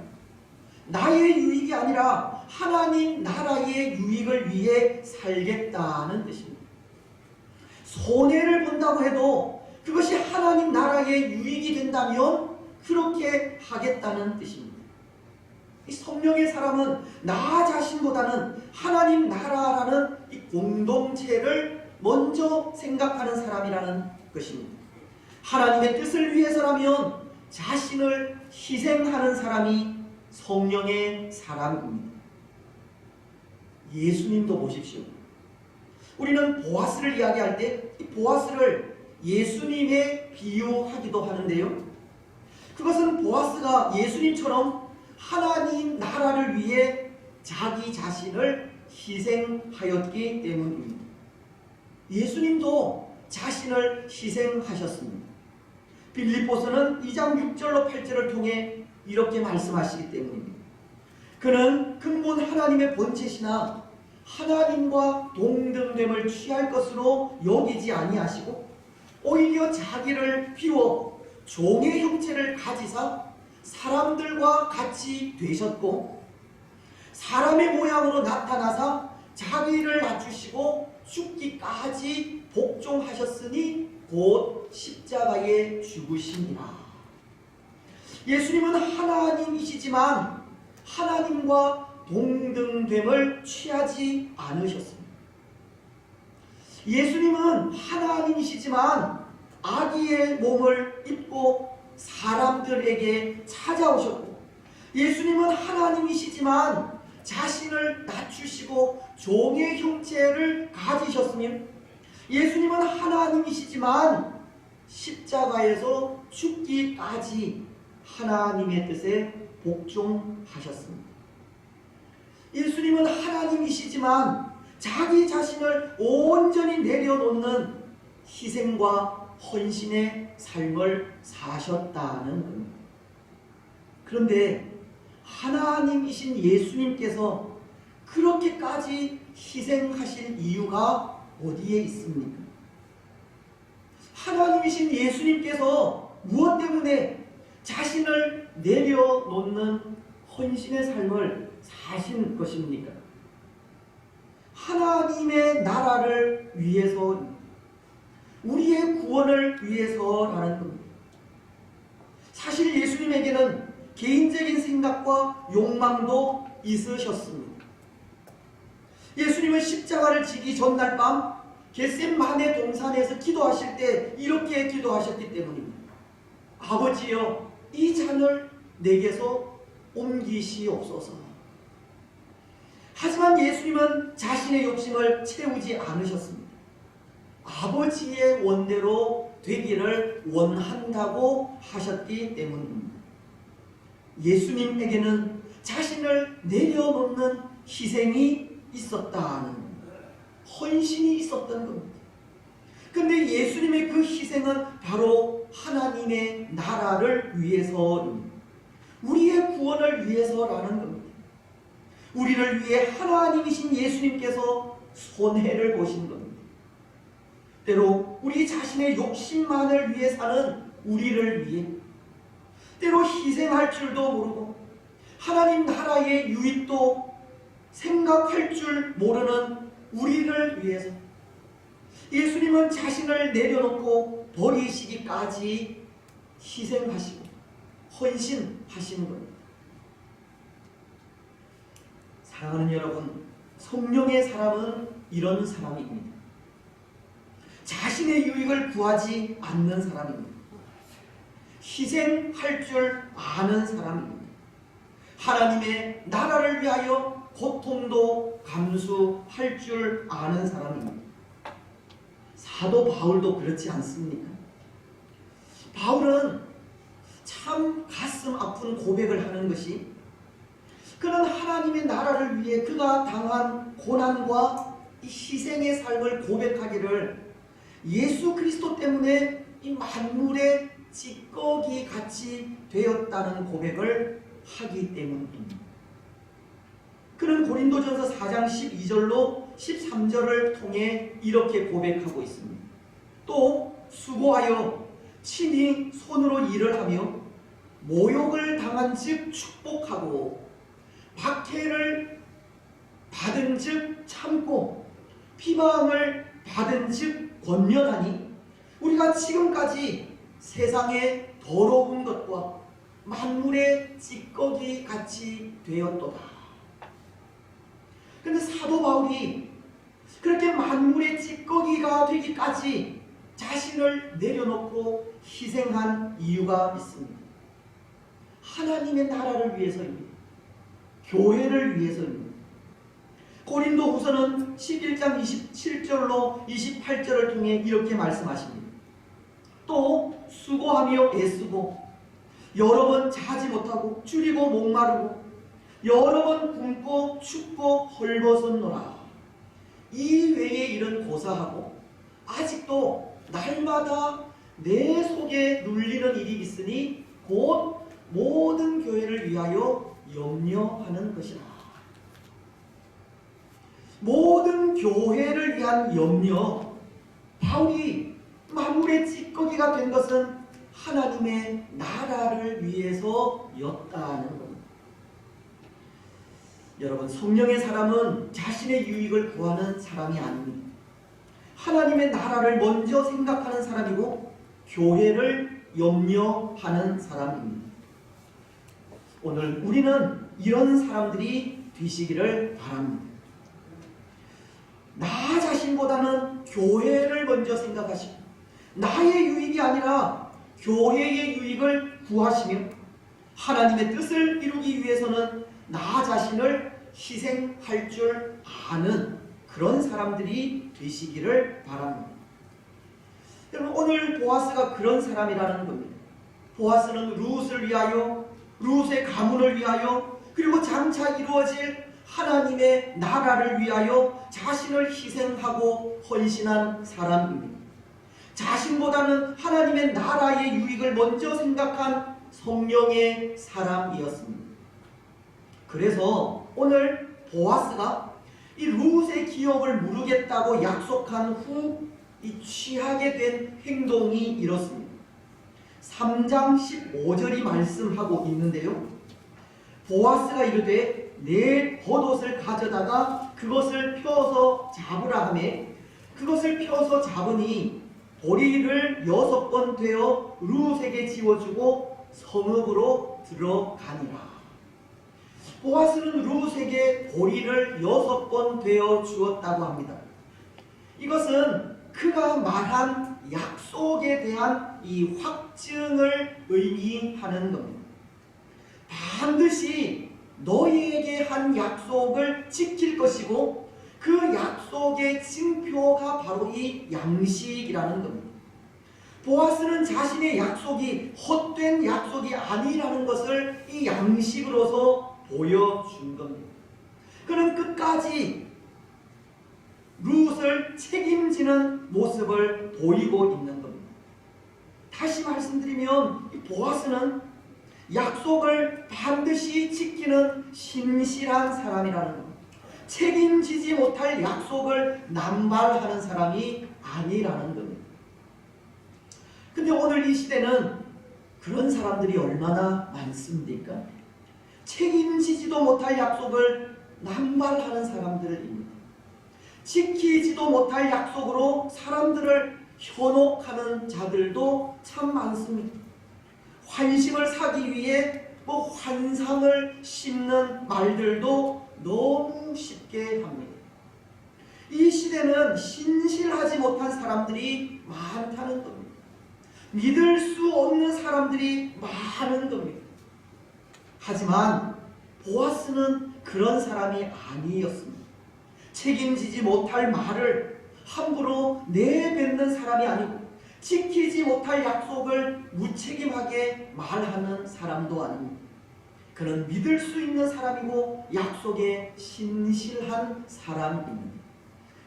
나의 유익이 아니라 하나님 나라의 유익을 위해 살겠다는 뜻입니다. 손해를 본다고 해도 그것이 하나님 나라의 유익이 된다면 그렇게 하겠다는 뜻입니다. 이 성령의 사람은 나 자신보다는 하나님 나라라는 이 공동체를 먼저 생각하는 사람이라는 것입니다. 하나님의 뜻을 위해서라면 자신을 희생하는 사람이 성령의 사람입니다. 예수님도 보십시오. 우리는 보아스를 이야기할 때 이 보아스를 예수님에 비유하기도 하는데요. 그것은 보아스가 예수님처럼 하나님 나라를 위해 자기 자신을 희생하였기 때문입니다. 예수님도 자신을 희생하셨습니다. 빌립보서는 2장 6절로 8절을 통해 이렇게 말씀하시기 때문입니다. 그는 근본 하나님의 본체시나 하나님과 동등됨을 취할 것으로 여기지 아니하시고 오히려 자기를 비워 종의 형체를 가지사 사람들과 같이 되셨고 사람의 모양으로 나타나사 자기를 낮추시고 죽기까지 복종하셨으니 곧 십자가에 죽으시니라. 예수님은 하나님이시지만 하나님과 동등됨을 취하지 않으셨습니다. 예수님은 하나님이시지만 아기의 몸을 입고 사람들에게 찾아오셨고 예수님은 하나님이시지만 자신을 낮추시고 종의 형체를 가지셨으며 예수님은 하나님이시지만 십자가에서 죽기까지 하나님의 뜻에 복종하셨습니다. 예수님은 하나님이시지만 자기 자신을 온전히 내려놓는 희생과 헌신의 삶을 사셨다는 겁니다. 그런데 하나님이신 예수님께서 그렇게까지 희생하실 이유가 어디에 있습니까? 하나님이신 예수님께서 무엇 때문에 자신을 내려놓는 헌신의 삶을 사신 것입니까? 하나님의 나라를 위해서, 우리의 구원을 위해서라는 겁니다. 사실 예수님에게는 개인적인 생각과 욕망도 있으셨습니다. 예수님은 십자가를 지기 전날 밤 겟셋마네 동산에서 기도하실 때 이렇게 기도하셨기 때문입니다. 아버지여, 이 잔을 내게서 옮기시옵소서. 하지만 예수님은 자신의 욕심을 채우지 않으셨습니다. 아버지의 원대로 되기를 원한다고 하셨기 때문입니다. 예수님에게는 자신을 내려놓는 희생이 있었다는 겁니다. 헌신이 있었던 겁니다. 근데 예수님의 그 희생은 바로 하나님의 나라를 위해서입니다. 우리의 구원을 위해서라는 겁니다. 우리를 위해 하나님이신 예수님께서 손해를 보신 겁니다. 때로 우리 자신의 욕심만을 위해 사는 우리를 위해, 때로 희생할 줄도 모르고 하나님 나라의 유익도 생각할 줄 모르는 우리를 위해서 예수님은 자신을 내려놓고 버리시기까지 희생하시고 헌신하시는 겁니다. 사랑하는 여러분, 성령의 사람은 이런 사람입니다. 자신의 유익을 구하지 않는 사람입니다. 희생할 줄 아는 사람입니다. 하나님의 나라를 위하여 고통도 감수할 줄 아는 사람입니다. 사도 바울도 그렇지 않습니까? 바울은 참 가슴 아픈 고백을 하는 것이, 그는 하나님의 나라를 위해 그가 당한 고난과 이 희생의 삶을 고백하기를 예수 그리스도 때문에 이 만물의 찌꺼기 같이 되었다는 고백을 하기 때문입니다. 그는 고린도전서 4장 12절로 13절을 통해 이렇게 고백하고 있습니다. 또 수고하여 친히 손으로 일을 하며 모욕을 당한 즉 축복하고 박해를 받은 즉 참고 비방을 받은 즉 권면하니 우리가 지금까지 세상의 더러운 것과 만물의 찌꺼기 같이 되었도다. 그런데 사도 바울이 그렇게 만물의 찌꺼기가 되기까지 자신을 내려놓고 희생한 이유가 있습니다. 하나님의 나라를 위해서입니다. 교회를 위해서입니다. 고린도 후서는 11장 27절로 28절을 통해 이렇게 말씀하십니다. 또 수고하며 애쓰고 여러 번 자지 못하고 줄이고 목마르고 여러 번 굶고 춥고 헐벗었노라. 이 외에 일은 고사하고 아직도 날마다 내 속에 눌리는 일이 있으니 곧 모든 교회를 위하여 염려하는 것이라. 모든 교회를 위한 염려, 바울이 만물의 찌꺼기가 된 것은 하나님의 나라를 위해서였다는 겁니다. 여러분, 성령의 사람은 자신의 유익을 구하는 사람이 아닙니다. 하나님의 나라를 먼저 생각하는 사람이고 교회를 염려하는 사람입니다. 오늘 우리는 이런 사람들이 되시기를 바랍니다. 나 자신보다는 교회를 먼저 생각하시고 나의 유익이 아니라 교회의 유익을 구하시며 하나님의 뜻을 이루기 위해서는 나 자신을 희생할 줄 아는 그런 사람들이 되시기를 바랍니다. 여러분, 오늘 보아스가 그런 사람이라는 겁니다. 보아스는 룻을 위하여, 룻의 가문을 위하여, 그리고 장차 이루어질 하나님의 나라를 위하여 자신을 희생하고 헌신한 사람입니다. 자신보다는 하나님의 나라의 유익을 먼저 생각한 성령의 사람이었습니다. 그래서 오늘 보아스가 이 룻의 기업을 무르겠다고 약속한 후 이 취하게 된 행동이 이렇습니다. 3장 15절이 말씀하고 있는데요. 보아스가 이르되 내 겉옷을 가져다가 그것을 펴서 잡으라 하매 그것을 펴서 잡으니 보리를 6번 되어 룻에게 지워주고 성읍으로 들어가니라. 보아스는 룻에게 보리를 6번 되어 주었다고 합니다. 이것은 그가 말한 약속에 대한 이 확증을 의미하는 겁니다. 반드시 너희에게 한 약속을 지킬 것이고 그 약속의 증표가 바로 이 양식이라는 겁니다. 보아스는 자신의 약속이 헛된 약속이 아니라는 것을 이 양식으로서 보여준 겁니다. 그는 끝까지 룻을 책임지는 모습을 보이고 있는 겁니다. 다시 말씀드리면 이 보아스는 약속을 반드시 지키는 신실한 사람이라는 겁니다. 책임지지 못할 약속을 남발하는 사람이 아니라는 겁니다. 근데 오늘 이 시대는 그런 사람들이 얼마나 많습니까? 책임지지도 못할 약속을 남발하는 사람들입니다. 지키지도 못할 약속으로 사람들을 현혹하는 자들도 참 많습니다. 환심을 사기 위해 환상을 심는 말들도 너무 쉽게 합니다. 이 시대는 신실하지 못한 사람들이 많다는 겁니다. 믿을 수 없는 사람들이 많은 겁니다. 하지만 보아스는 그런 사람이 아니었습니다. 책임지지 못할 말을 함부로 내뱉는 사람이 아니고 지키지 못할 약속을 무책임하게 말하는 사람도 아닙니다. 그는 믿을 수 있는 사람이고 약속에 신실한 사람입니다.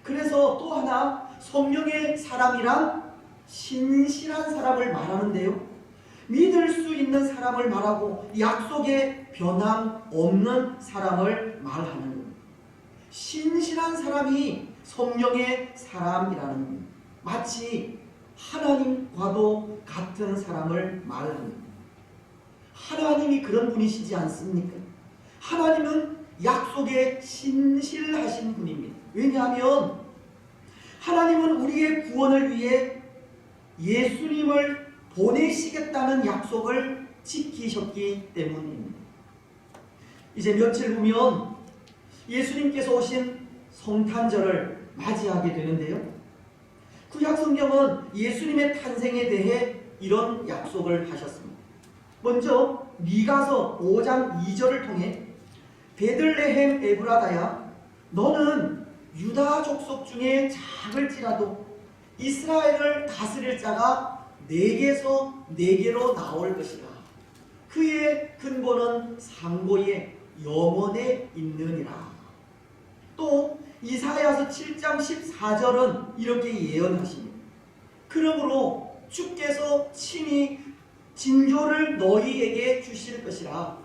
그래서 또 하나 성령의 사람이란 신실한 사람을 말하는데요. 믿을 수 있는 사람을 말하고 약속에 변함없는 사람을 말하는 겁니다. 신실한 사람이 성령의 사람이라는 겁니다. 마치 하나님과도 같은 사람을 말하는 겁니다. 하나님이 그런 분이시지 않습니까? 하나님은 약속에 신실하신 분입니다. 왜냐하면 하나님은 우리의 구원을 위해 예수님을 보내시겠다는 약속을 지키셨기 때문입니다. 이제 며칠 후면 예수님께서 오신 성탄절을 맞이하게 되는데요. 구약성경은 예수님의 탄생에 대해 이런 약속을 하셨습니다. 먼저 미가서 5장 2절을 통해 베들레헴 에브라다야 너는 유다 족속 중에 작을지라도 이스라엘을 다스릴 자가 내게서 내게로 나올 것이라. 그의 근본은 상고의 영원에 있느니라. 또 이사야서 7장 14절은 이렇게 예언하십니다. 그러므로 주께서 친히 징조를 너희에게 주실 것이라.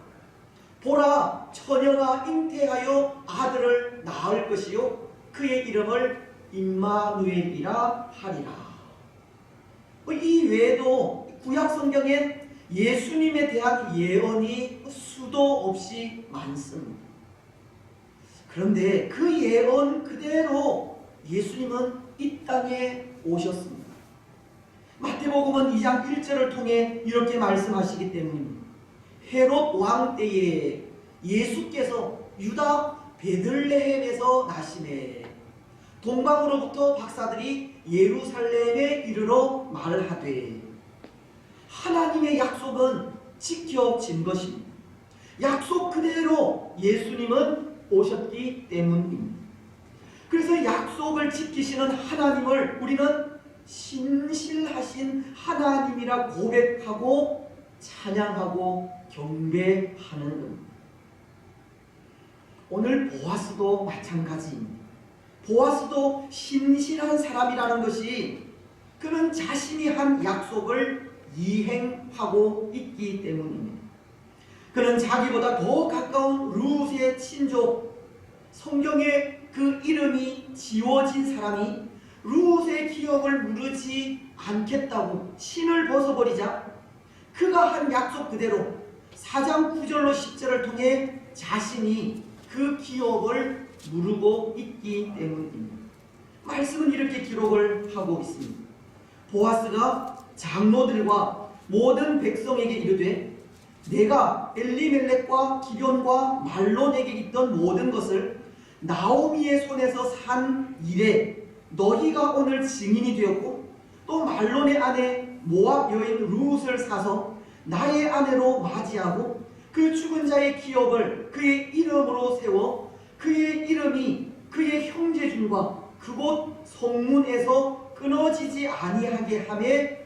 보라, 처녀가 잉태하여 아들을 낳을 것이요 그의 이름을 임마누엘이라 하리라. 이 외에도 구약성경엔 예수님에 대한 예언이 수도 없이 많습니다. 그런데 그 예언 그대로 예수님은 이 땅에 오셨습니다. 마태복음은 2장 1절을 통해 이렇게 말씀하시기 때문입니다. 헤롯 왕 때에 예수께서 유다 베들레헴에서 나시매 동방으로부터 박사들이 예루살렘에 이르러 말하되. 하나님의 약속은 지켜진 것입니다. 약속 그대로 예수님은 오셨기 때문입니다. 그래서 약속을 지키시는 하나님을 우리는 신실하신 하나님이라 고백하고 찬양하고 경배하는 겁니다. 오늘 보아스도 마찬가지입니다. 보아스도 신실한 사람이라는 것이 그는 자신이 한 약속을 이행하고 있기 때문입니다. 그는 자기보다 더 가까운 룻의 친족, 성경에 그 이름이 지워진 사람이 룻의 기억을 물으지 않겠다고 신을 벗어버리자 그가 한 약속 그대로 4장 9절로 10절을 통해 자신이 그 기억을 물고 있기 때문입니다. 말씀은 이렇게 기록을 하고 있습니다. 보아스가 장로들과 모든 백성에게 이르되 내가 엘리멜렉과 기련과 말론에게 있던 모든 것을 나오미의 손에서 산 이래 너희가 오늘 증인이 되었고 또 말론의 아내 모압 여인 룻을 사서 나의 아내로 맞이하고 그 죽은 자의 기업을 그의 이름으로 세워 그의 이름이 그의 형제중과 그곳 성문에서 끊어지지 아니하게 하매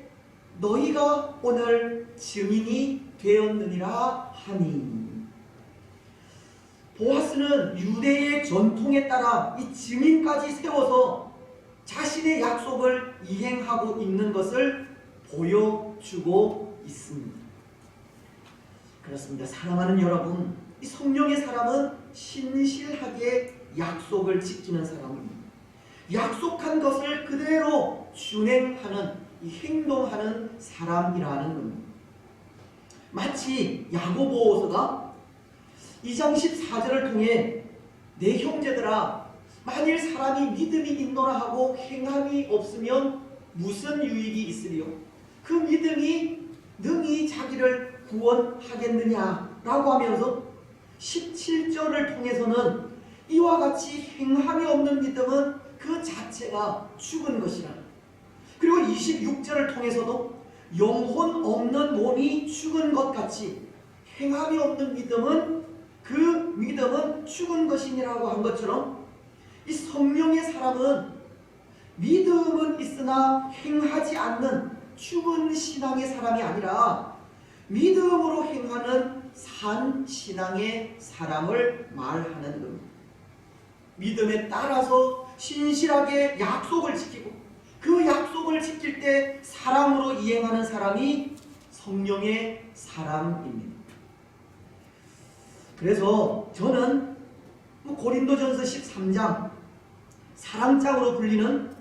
너희가 오늘 증인이 되었느니라 하니. 보아스는 유대의 전통에 따라 이 증인까지 세워서 자신의 약속을 이행하고 있는 것을 보여주고 있습니다. 그렇습니다. 사랑하는 여러분, 이 성령의 사람은 신실하게 약속을 지키는 사람입니다. 약속한 것을 그대로 준행하는, 행동하는 사람이라는 겁니다. 마치 야고보서가 2장 14절을 통해 내 형제들아 만일 사람이 믿음이 있노라 하고 행함이 없으면 무슨 유익이 있으리요? 그 믿음이 능히 자기를 구원하겠느냐라고 하면서 17절을 통해서는 이와 같이 행함이 없는 믿음은 그 자체가 죽은 것이라. 그리고 26절을 통해서도 영혼 없는 몸이 죽은 것 같이 행함이 없는 믿음은 그 믿음은 죽은 것이니라고 한 것처럼 이 성령의 사람은 믿음은 있으나 행하지 않는 죽은 신앙의 사람이 아니라 믿음으로 행하는 산 신앙의 사람을 말하는 겁니다. 믿음에 따라서 신실하게 약속을 지키고 그 약속을 지킬 때 사랑으로 이행하는 사람이 성령의 사람입니다. 그래서 저는 고린도전서 13장 사랑장으로 불리는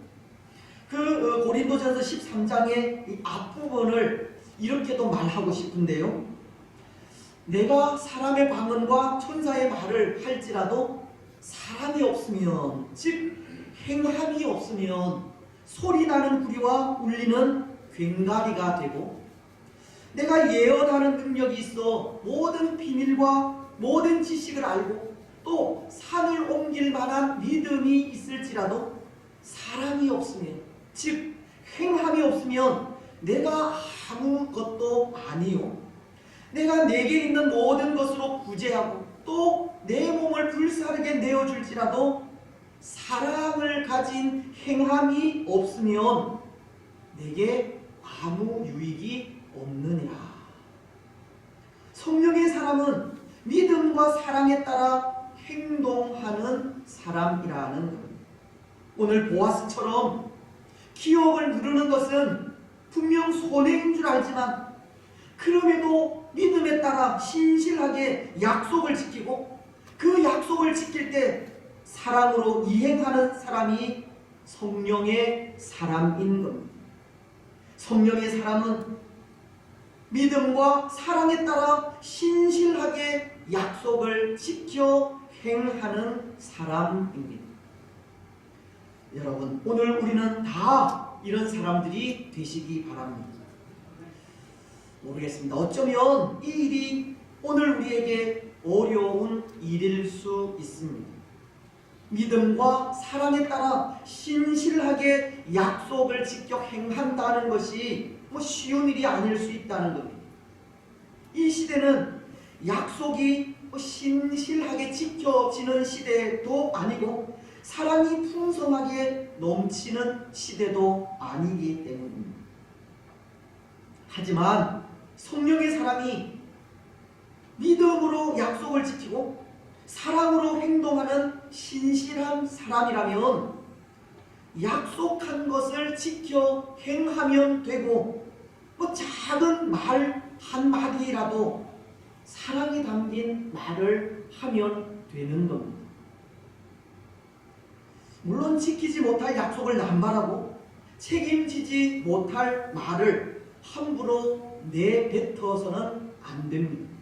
그 고린도전서 13장의 이 앞부분을 이렇게도 말하고 싶은데요. 내가 사람의 방언과 천사의 말을 할지라도 사람이 없으면, 즉 행함이 없으면 소리나는 구리와 울리는 괭가리가 되고, 내가 예언하는 능력이 있어 모든 비밀과 모든 지식을 알고 또 산을 옮길 만한 믿음이 있을지라도 사랑이 없으면, 즉 행함이 없으면 내가 아무것도 아니요. 내가 내게 있는 모든 것으로 구제하고 또 내 몸을 불사르게 내어줄지라도 사랑을 가진 행함이 없으면 내게 아무 유익이 없느니라. 성령의 사람은 믿음과 사랑에 따라 행동하는 사람이라는 겁니다. 오늘 보아스처럼 기업을 누르는 것은 분명 손해인 줄 알지만 그럼에도 믿음에 따라 신실하게 약속을 지키고 그 약속을 지킬 때 사랑으로 이행하는 사람이 성령의 사람인 겁니다. 성령의 사람은 믿음과 사랑에 따라 신실하게 약속을 지켜 행하는 사람입니다. 여러분, 오늘 우리는 다 이런 사람들이 되시기 바랍니다. 모르겠습니다. 어쩌면 이 일이 오늘 우리에게 어려운 일일 수 있습니다. 믿음과 사랑에 따라 신실하게 약속을 지켜 행한다는 것이 쉬운 일이 아닐 수 있다는 겁니다. 이 시대는 약속이 신실하게 지켜지는 시대도 아니고 사랑이 풍성하게 넘치는 시대도 아니기 때문입니다. 하지만 성령의 사람이 믿음으로 약속을 지키고 사랑으로 행동하는 신실한 사람이라면 약속한 것을 지켜 행하면 되고 작은 말 한마디라도 사랑이 담긴 말을 하면 되는 겁니다. 물론 지키지 못할 약속을 남발하고 책임지지 못할 말을 함부로 내뱉어서는 안 됩니다.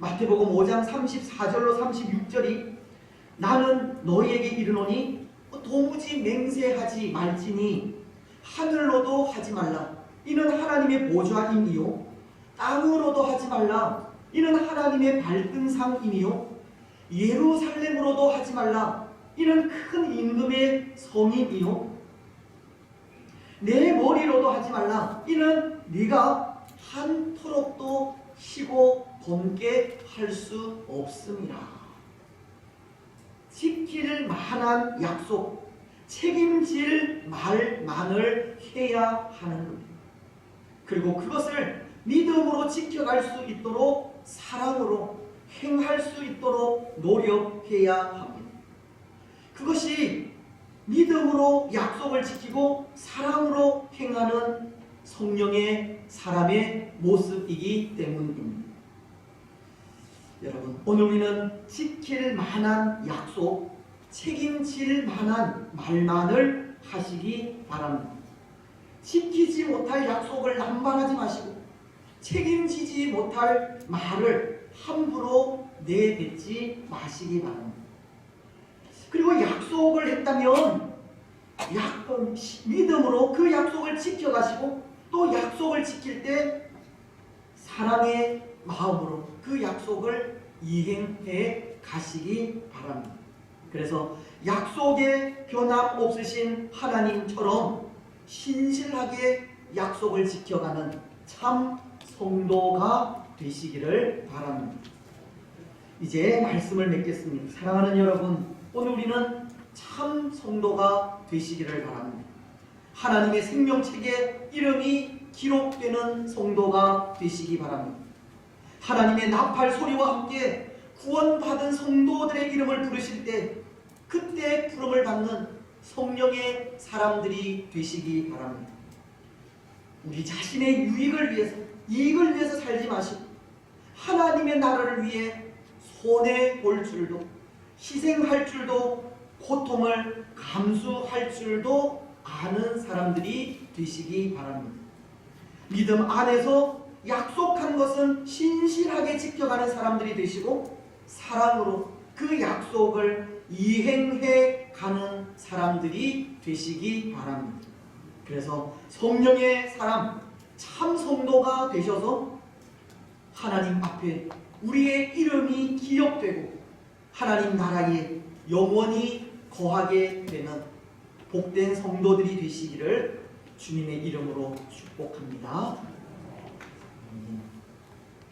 마태복음 5장 34절로 36절이 나는 너희에게 이르노니 도무지 맹세하지 말지니 하늘로도 하지 말라 이는 하나님의 보좌임이요 땅으로도 하지 말라 이는 하나님의 발등상임이요 예루살렘으로도 하지 말라 이는 큰 임금의 성임이요 내 머리로도 하지 말라 이는 네가 한 토록도 쉬고 번개할 수 없습니다. 지킬 만한 약속, 책임질 말만을 해야 하는 겁니다. 그리고 그것을 믿음으로 지켜갈 수 있도록 사랑으로 행할 수 있도록 노력해야 합니다. 그것이 믿음으로 약속을 지키고 사랑으로 행하는 성령의 사람의 모습이기 때문입니다. 여러분, 오늘 우리는 지킬 만한 약속, 책임질 만한 말만을 하시기 바랍니다. 지키지 못할 약속을 남발하지 마시고 책임지지 못할 말을 함부로 내뱉지 마시기 바랍니다. 그리고 약속을 했다면 믿음으로 그 약속을 지켜가시고 또 약속을 지킬 때 사랑의 마음으로 그 약속을 이행해 가시기 바랍니다. 그래서 약속에 변함없으신 하나님처럼 신실하게 약속을 지켜가는 참 성도가 되시기를 바랍니다. 이제 말씀을 맺겠습니다. 사랑하는 여러분, 오늘 우리는 참 성도가 되시기를 바랍니다. 하나님의 생명책에 이름이 기록되는 성도가 되시기 바랍니다. 하나님의 나팔 소리와 함께 구원받은 성도들의 이름을 부르실 때 그때 부름을 받는 성령의 사람들이 되시기 바랍니다. 우리 자신의 이익을 위해서 살지 마시고 하나님의 나라를 위해 손해볼 줄도 희생할 줄도 고통을 감수할 줄도 아는 사람들이 되시기 바랍니다. 믿음 안에서 약속한 것은 신실하게 지켜가는 사람들이 되시고 사랑으로 그 약속을 이행해 가는 사람들이 되시기 바랍니다. 그래서 성령의 사람, 참 성도가 되셔서 하나님 앞에 우리의 이름이 기억되고 하나님 나라에 영원히 거하게 되는 복된 성도들이 되시기를 주님의 이름으로 축복합니다.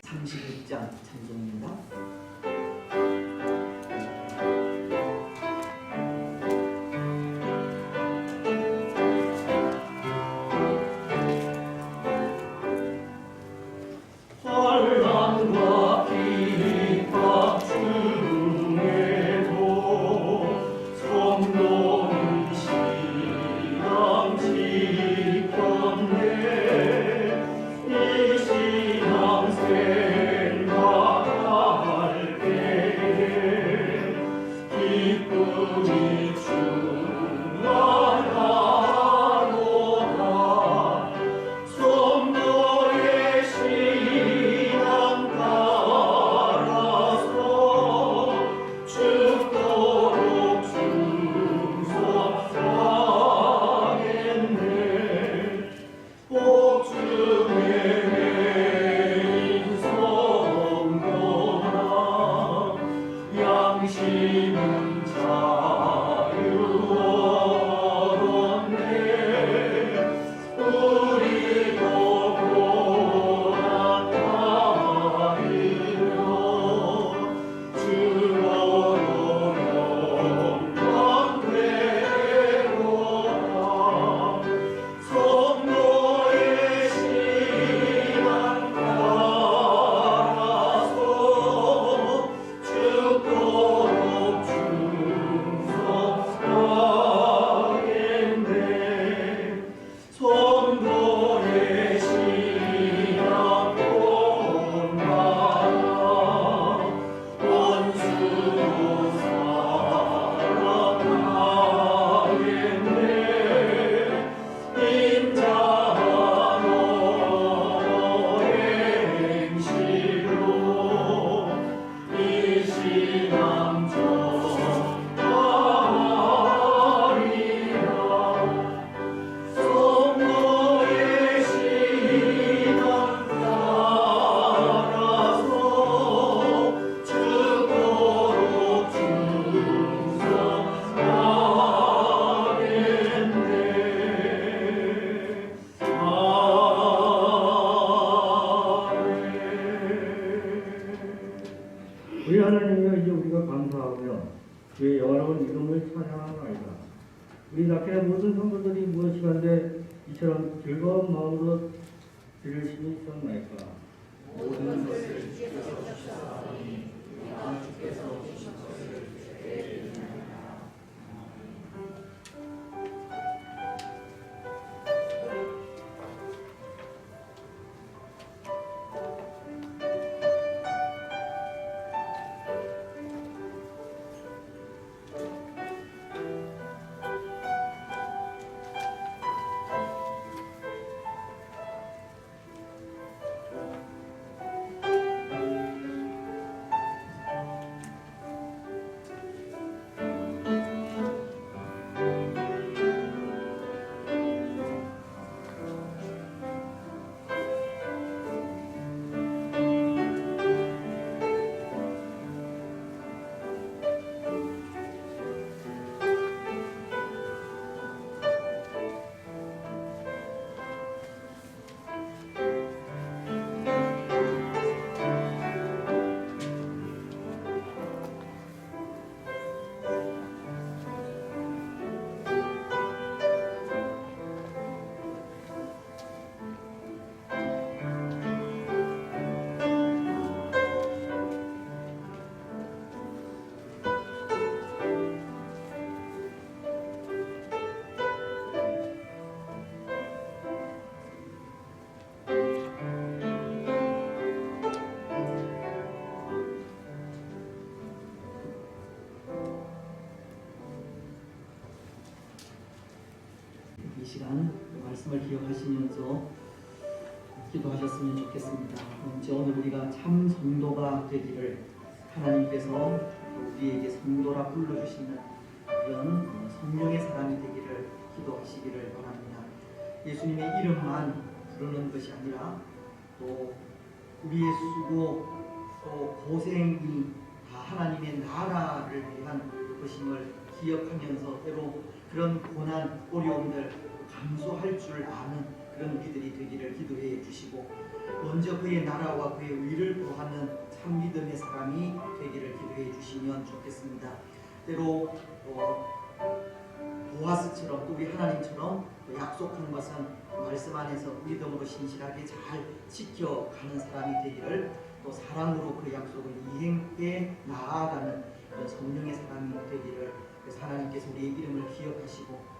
36장 찬송입니다. 환난과 핍박 중에도 성도는 신앙 지켰네. 이 신앙 생활할 우리 낙현의 모든 성도들이 무엇이간데 이처럼 즐거운 마음으로 드릴 수 있었나이까. 모든 것을 주께서 주셨사오니 또한 주께서 주신 것을 주께 드리나이다. 이 시간 말씀을 기억하시면서 기도하셨으면 좋겠습니다. 먼저 오늘 우리가 참 성도가 되기를 하나님께서 우리에게 성도라 불러주시는 그런 성령의 사람이 되기를 기도하시기를 바랍니다. 예수님의 이름만 부르는 것이 아니라 또 우리의 수고 또 고생이 다 하나님의 나라를 위한 것임을 기억하면서 때로 그런 고난, 어려움들 감수할 줄 아는 그런 우리들이 되기를 기도해 주시고 먼저 그의 나라와 그의 의를 구하는 참 믿음의 사람이 되기를 기도해 주시면 좋겠습니다. 때로 보아스처럼 또 우리 하나님처럼 약속한 것은 말씀 안에서 믿음으로 신실하게 잘 지켜가는 사람이 되기를 또 사랑으로 그 약속을 이행해 나아가는 그런 성령의 사람이 되기를 그래서 하나님께서 우리의 이름을 기억하시고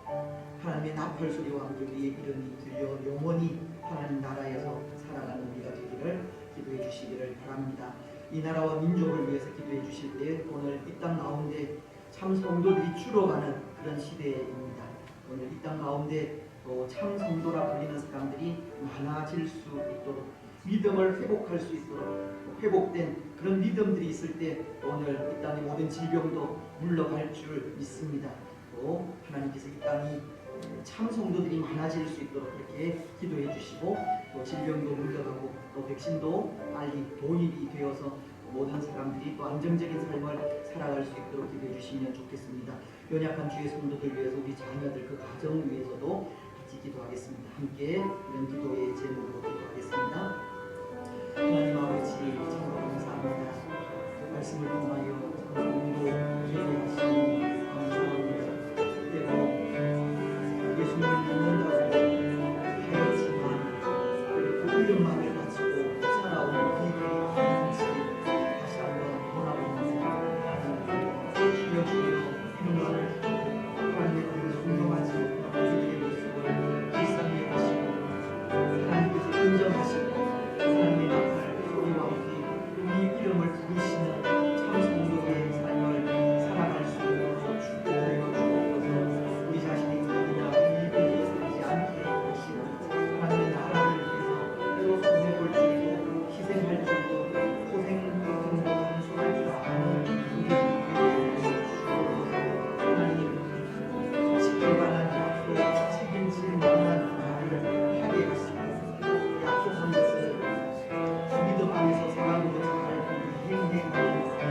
하나님의 나팔 소리와 함께 우리의 이름이 들려 영원히 하나님 나라에서 살아가는 우리가 되기를 기도해 주시기를 바랍니다. 이 나라와 민족을 위해서 기도해 주실 때 오늘 이 땅 가운데 참 성도들이 줄어가는 그런 시대입니다. 오늘 이 땅 가운데 참 성도라 불리는 사람들이 많아질 수 있도록 믿음을 회복할 수 있도록 회복된 그런 믿음들이 있을 때 오늘 이 땅의 모든 질병도 물러갈 줄 믿습니다. 또 하나님께서 이 땅이 참 성도들이 많아질 수 있도록 그렇게 기도해 주시고 또 질병도 물러가고 또 백신도 빨리 도입이 되어서 모든 사람들이 또 안정적인 삶을 살아갈 수 있도록 기도해 주시면 좋겠습니다. 연약한 주의 성도들 위해서 우리 자녀들 그 가정 위해서도 같이 기도하겠습니다. 함께 이런 기도의 제목으로 기도하겠습니다. 하나님 아버지 참 감사합니다. 말씀을 통하여 성도 기도하시니 감사합니다. 때로 예수님을 믿는다고 하였지만 그 이름만을 가지고 살아온 우리들이 하는지 다시 한번 돌아보면서 하나님 기억하여 이름만을 하나님의 뜻을 순종하지 우리들의 모습을 일상에 하시고 하나님께서 인정하시고 하나님의 나팔 소리와 함께 우리 이름을 부르시는 참 성도의 삶을 살아갈 수 있도록 축복하여 주옵소서. 우리 자신이 누구냐 일들이 살지 않게 하시는 하나님의 나라를 위해서 때로 손해볼 줄도 희생할 줄도 고생 같은 거 감수할 줄 아는 우리들이 주옵소서. 하나님 지켜가는 약속 책임질 만한 말을 하게 하시고 약속한 것을 믿음 안에서 사랑으로 잘 이행해가는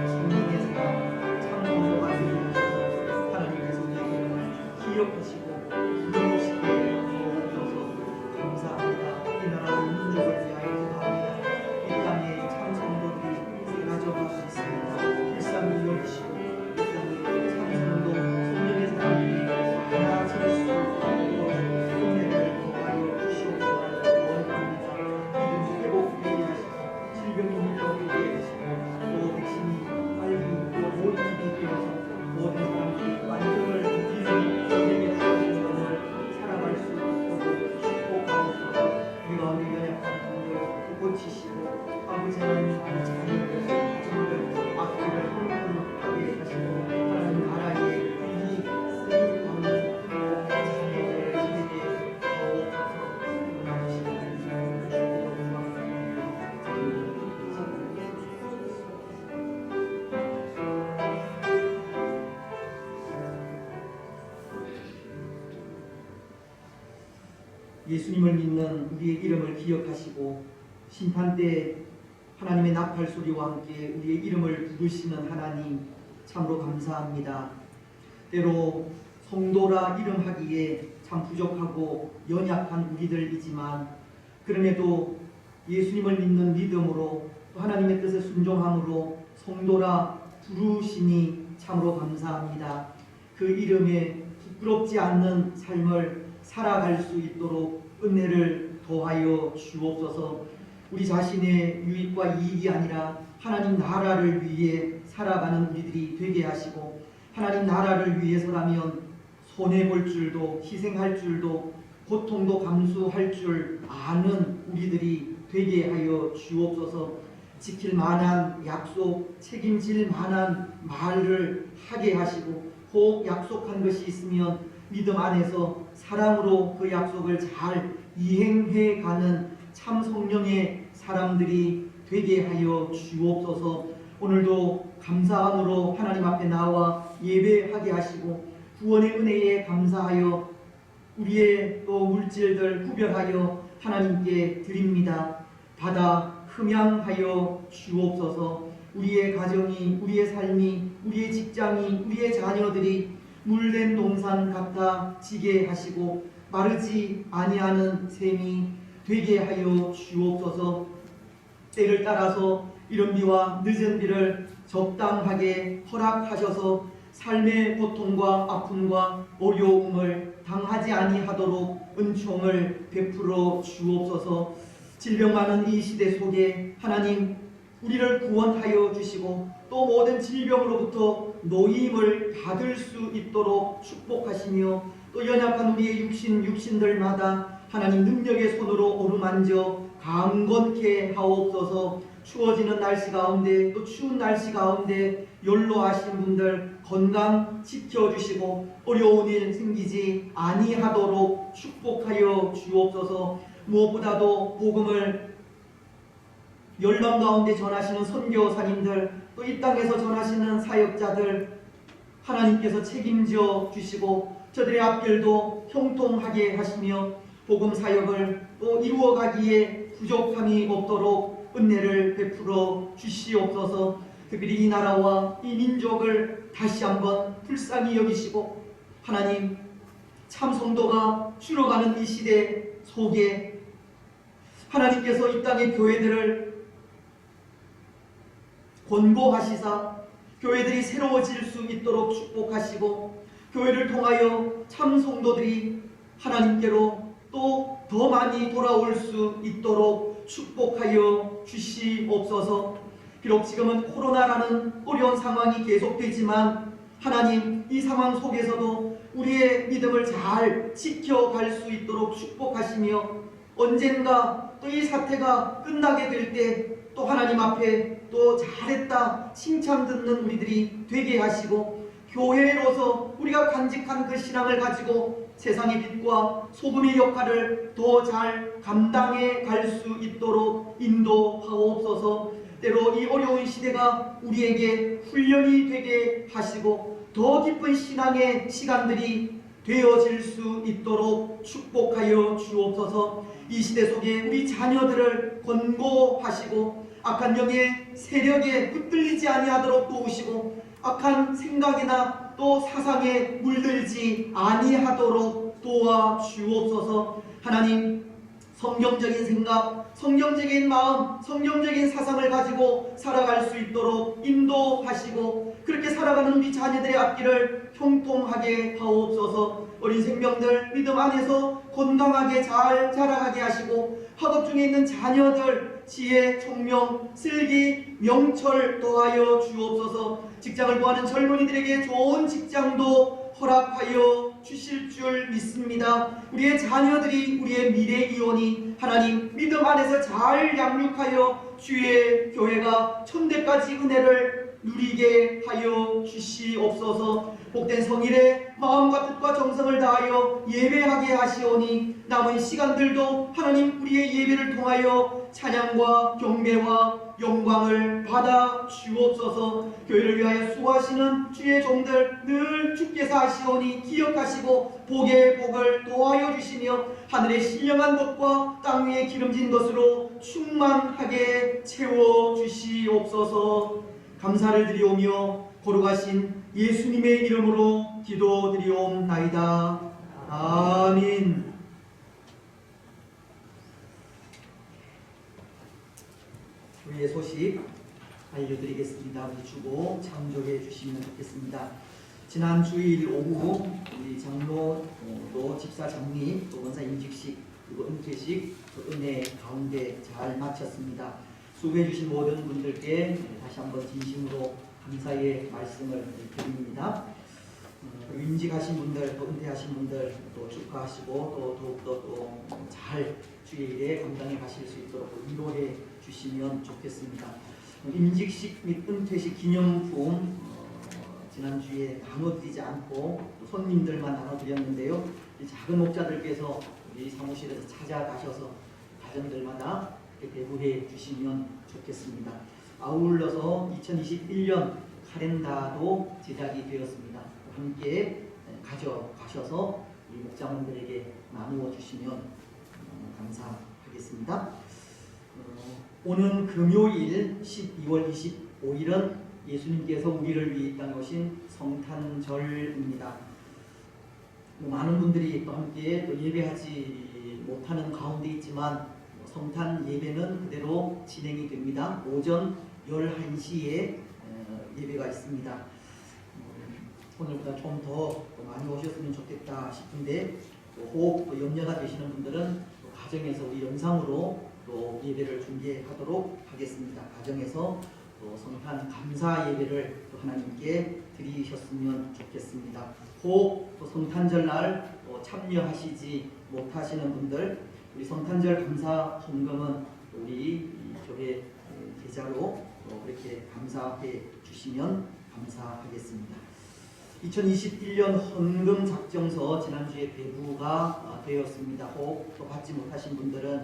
성령의 사랑 참 성도가 되는 하나님께서 우리에게 기억하시고 기도하시게 주옵소서. 감사합니다. 이 나라의 민족을 위하여 기도합니다. 이 땅에 참 성도들이 사라져가고 있습니다. 불쌍히 여기시고 이 땅에 참 성도 성령의 사랑이 많아져 예수님을 믿는 우리의 이름을 기억하시고 심판 때 하나님의 나팔 소리와 함께 우리의 이름을 부르시는 하나님 참으로 감사합니다. 때로 성도라 이름하기에 참 부족하고 연약한 우리들이지만 그럼에도 예수님을 믿는 믿음으로 또 하나님의 뜻에 순종함으로 성도라 부르시니 참으로 감사합니다. 그 이름에 부끄럽지 않는 삶을 살아갈 수 있도록 은혜를 더하여 주옵소서. 우리 자신의 유익과 이익이 아니라 하나님 나라를 위해 살아가는 우리들이 되게 하시고 하나님 나라를 위해서라면 손해볼 줄도 희생할 줄도 고통도 감수할 줄 아는 우리들이 되게 하여 주옵소서. 지킬 만한 약속, 책임질 만한 말을 하게 하시고 혹 약속한 것이 있으면 믿음 안에서 사랑으로 그 약속을 잘 이행해가는 참 성령의 사람들이 되게 하여 주옵소서. 오늘도 감사함으로 하나님 앞에 나와 예배하게 하시고 구원의 은혜에 감사하여 우리의 또 물질들 구별하여 하나님께 드립니다. 받아 흠양하여 주옵소서. 우리의 가정이, 우리의 삶이, 우리의 직장이, 우리의 자녀들이 물된 동산 같아 지게 하시고 마르지 아니하는 셈이 되게 하여 주옵소서. 때를 따라서 이른 비와 늦은 비를 적당하게 허락하셔서 삶의 고통과 아픔과 어려움을 당하지 아니하도록 은총을 베풀어 주옵소서. 질병 많은 이 시대 속에 하나님 우리를 구원하여 주시고 또 모든 질병으로부터 노임을 받을 수 있도록 축복하시며 또 연약한 우리의 육신들마다 하나님 능력의 손으로 어루만져 강건케 하옵소서. 추워지는 날씨 가운데 또 추운 날씨 가운데 연로하신 분들 건강 지켜주시고 어려운 일 생기지 아니하도록 축복하여 주옵소서. 무엇보다도 복음을 열방 가운데 전하시는 선교사님들 또 이 땅에서 전하시는 사역자들 하나님께서 책임져 주시고 저들의 앞길도 형통하게 하시며 복음 사역을 또 이루어가기에 부족함이 없도록 은혜를 베풀어 주시옵소서. 특별히 이 나라와 이 민족을 다시 한번 불쌍히 여기시고 하나님 참 성도가 줄어가는 이 시대 속에 하나님께서 이 땅의 교회들을 권고하시사 교회들이 새로워질 수 있도록 축복하시고 교회를 통하여 참 성도들이 하나님께로 또 더 많이 돌아올 수 있도록 축복하여 주시옵소서. 비록 지금은 코로나라는 어려운 상황이 계속되지만 하나님 이 상황 속에서도 우리의 믿음을 잘 지켜갈 수 있도록 축복하시며 언젠가 또 이 사태가 끝나게 될 때 또 하나님 앞에 또 잘했다 칭찬 듣는 우리들이 되게 하시고 교회로서 우리가 간직한 그 신앙을 가지고 세상의 빛과 소금의 역할을 더 잘 감당해 갈 수 있도록 인도하옵소서. 때로 이 어려운 시대가 우리에게 훈련이 되게 하시고 더 깊은 신앙의 시간들이 되어질 수 있도록 축복하여 주옵소서. 이 시대 속에 우리 자녀들을 권고하시고 악한 영의 세력에 붙들리지 아니하도록 도우시고 악한 생각이나 또 사상에 물들지 아니하도록 도와주옵소서. 하나님 성경적인 생각, 성경적인 마음, 성경적인 사상을 가지고 살아갈 수 있도록 인도하시고 그렇게 살아가는 우리 자녀들의 앞길을 형통하게 하옵소서. 어린 생명들 믿음 안에서 건강하게 잘 자라가게 하시고 학업 중에 있는 자녀들 지혜, 총명, 슬기, 명철 더하여 주옵소서. 직장을 구하는 젊은이들에게 좋은 직장도 허락하여 주실 줄 믿습니다. 우리의 자녀들이 우리의 미래이오니 하나님 믿음 안에서 잘 양육하여 주의 교회가 천대까지 은혜를 누리게 하여 주시옵소서. 복된 성일에 마음과 뜻과 정성을 다하여 예배하게 하시오니 남은 시간들도 하나님 우리의 예배를 통하여 찬양과 경배와 영광을 받아 주옵소서. 교회를 위하여 수고하시는 주의 종들 늘 주께서 하시오니 기억하시고 복의 복을 도하여 주시며 하늘의 신령한 것과 땅 위에 기름진 것으로 충만하게 채워 주시옵소서. 감사를 드리오며 거룩하신 예수님의 이름으로 기도드리옵나이다. 아멘. 교회의 소식 알려드리겠습니다. 우리 주보 참조해 주시면 좋겠습니다. 지난 주일 오후 우리 장로도 집사 장립 또 원사 임직식 그리고 은퇴식 또 은혜 가운데 잘 마쳤습니다. 수고해 주신 모든 분들께 다시 한번 진심으로 감사의 말씀을 드립니다. 임직하신 분들 또 은퇴하신 분들 또 축하하시고 또 더욱더 또 잘 주의 일에 감당해 가실 수 있도록 위로해 주시면 좋겠습니다. 임직식 및 은퇴식 기념품 지난주에 나눠드리지 않고 또 손님들만 나눠드렸는데요. 작은 목자들께서 우리 사무실에서 찾아가셔서 가정들마다 배부해 주시면 좋겠습니다. 아울러서 2021년 카렌다도 제작이 되었습니다. 함께 가져가셔서 우리 목자분들에게 나누어 주시면 감사하겠습니다. 오는 금요일 12월 25일은 예수님께서 우리를 위해 이 땅에 오신 성탄절입니다. 많은 분들이 또 함께 또 예배하지 못하는 가운데 있지만 성탄 예배는 그대로 진행이 됩니다. 오전 11시에 예배가 있습니다. 오늘보다 좀 더 많이 오셨으면 좋겠다 싶은데 혹 염려가 되시는 분들은 가정에서 우리 영상으로 또 예배를 중계하도록 하겠습니다. 가정에서 또 성탄 감사 예배를 또 하나님께 드리셨으면 좋겠습니다. 혹 또 성탄절날 또 참여하시지 못하시는 분들 우리 성탄절 감사 헌금은 우리 교회 계좌로 또 그렇게 감사해 주시면 감사하겠습니다. 2021년 헌금 작정서 지난주에 배부가 되었습니다. 혹 또 받지 못하신 분들은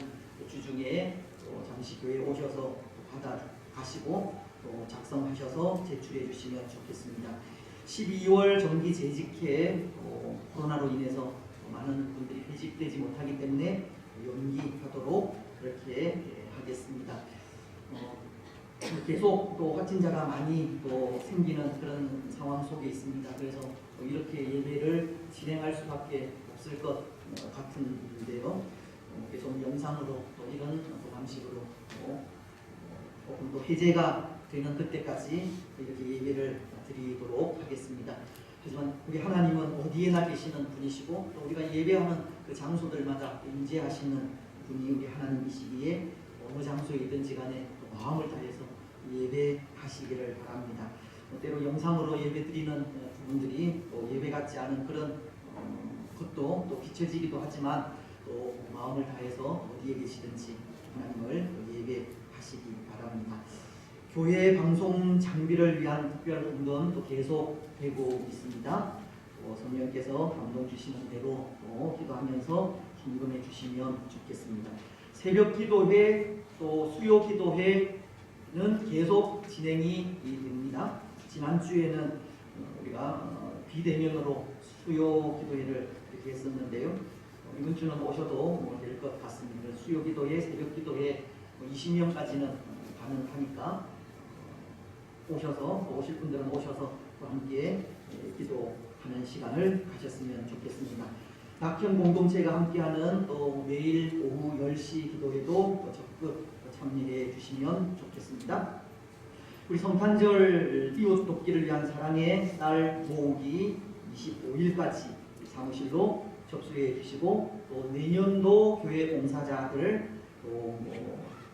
주중에 또 잠시 교회에 오셔서 받아 가시고 또 작성하셔서 제출해 주시면 좋겠습니다. 12월 정기 재직회 코로나로 인해서 많은 분들이 회직되지 못하기 때문에 연기하도록 그렇게 하겠습니다. 계속 또 확진자가 많이 또 생기는 그런 상황 속에 있습니다. 그래서 이렇게 예배를 진행할 수밖에 없을 것 같은데요. 계속 영상으로 또 이런 방식으로 조금 또 해제가 되는 그때까지 이렇게 예배를 드리도록 하겠습니다. 하지만 우리 하나님은 어디에나 계시는 분이시고 또 우리가 예배하는 그 장소들마다 임재하시는 분이 우리 하나님이시기에 어느 장소에 있든지 간에 또 마음을 다해서 예배하시기를 바랍니다. 때로 영상으로 예배드리는 부분들이 또 예배 같지 않은 그런 것도 또 비춰지기도 하지만 또 마음을 다해서 어디에 계시든지 하나님을 예배하시기 바랍니다. 교회 방송 장비를 위한 특별 헌금 또 계속되고 있습니다. 성령께서 감동 주시는 대로 또 기도하면서 헌금해 주시면 좋겠습니다. 새벽 기도회 또 수요 기도회는 계속 진행이 됩니다. 지난주에는 우리가 비대면으로 수요 기도회를 이렇게 했었는데요. 이번 주는 오셔도 될 것 같습니다. 수요 기도회, 새벽 기도회 20명까지는 가능하니까 오실 분들은 오셔서 또 함께 기도하는 시간을 가졌으면 좋겠습니다. 낙현 공동체가 함께하는 또 매일 오후 10시 기도회도 적극 참여해 주시면 좋겠습니다. 우리 성탄절 이웃 돕기를 위한 사랑의 딸 모으기 25일까지 사무실로 접수해 주시고 또 내년도 교회 봉사자들 또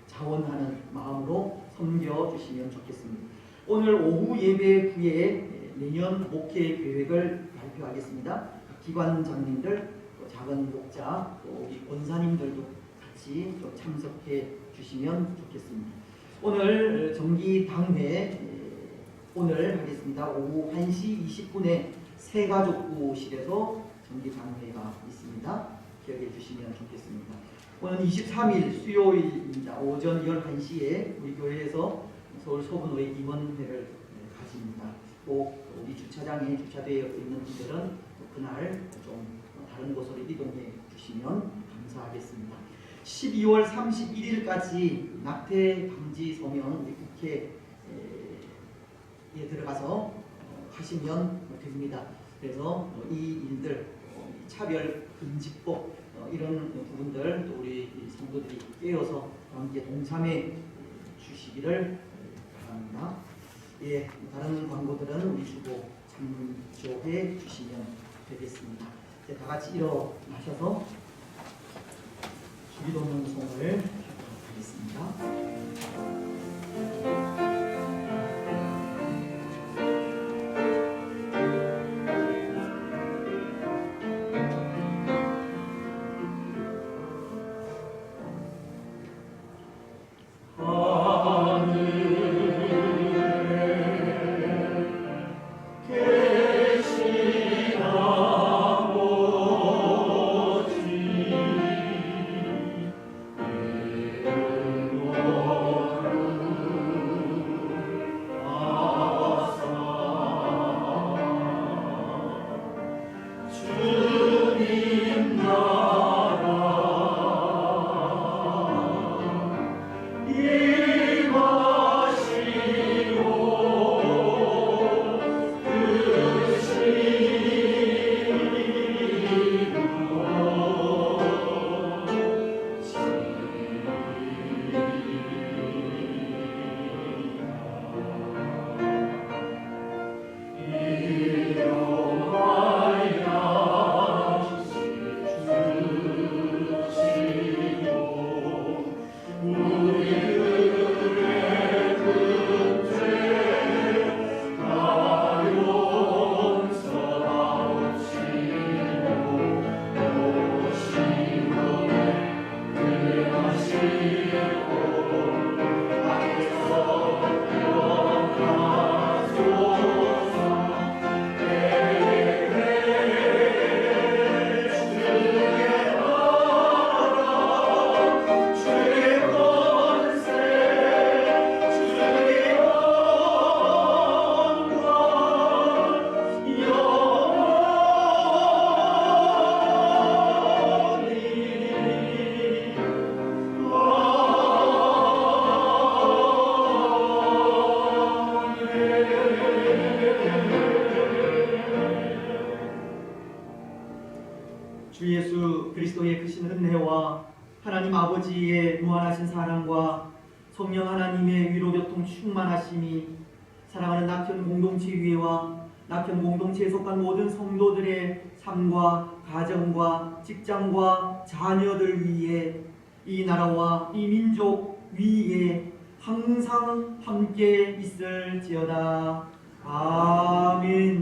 자원하는 마음으로 섬겨 주시면 좋겠습니다. 오늘 오후 예배 후에 내년 목회 계획을 발표하겠습니다. 기관장님들, 또 작은 목자, 또 우리 권사님들도 같이 또 참석해 주시면 좋겠습니다. 오늘 정기 당회 오늘 하겠습니다. 오후 1시 20분에 새가족부실에서 정기 당회가 있습니다. 기억해 주시면 좋겠습니다. 오늘 23일 수요일입니다. 오전 11시에 우리 교회에서 서울 소분회 임원회를 가집니다. 꼭 우리 주차장에 주차되어 있는 분들은 그날 좀 다른 곳으로 이동해 주시면 감사하겠습니다. 12월 31일까지 낙태 방지 서명 우리 국회에 들어가서 하시면 됩니다. 그래서 이 일들 차별 금지법 이런 부분들 또 우리 성도들이 깨어서 함께 동참해 주시기를 바랍니다. 예, 다른 광고들은 우리 주보 참조해 주시면 되겠습니다. 이제 다 같이 일어나셔서 주기도문송을 하도록 하겠습니다. 주 예수 그리스도의 크신 은혜와 하나님 아버지의 무한하신 사랑과 성령 하나님의 위로교통 충만하심이 사랑하는 낙현 공동체 위에와 낙현 공동체에 속한 모든 성도들의 삶과 가정과 직장과 자녀들 위에 이 나라와 이 민족 위에 항상 함께 있을지어다. 아멘.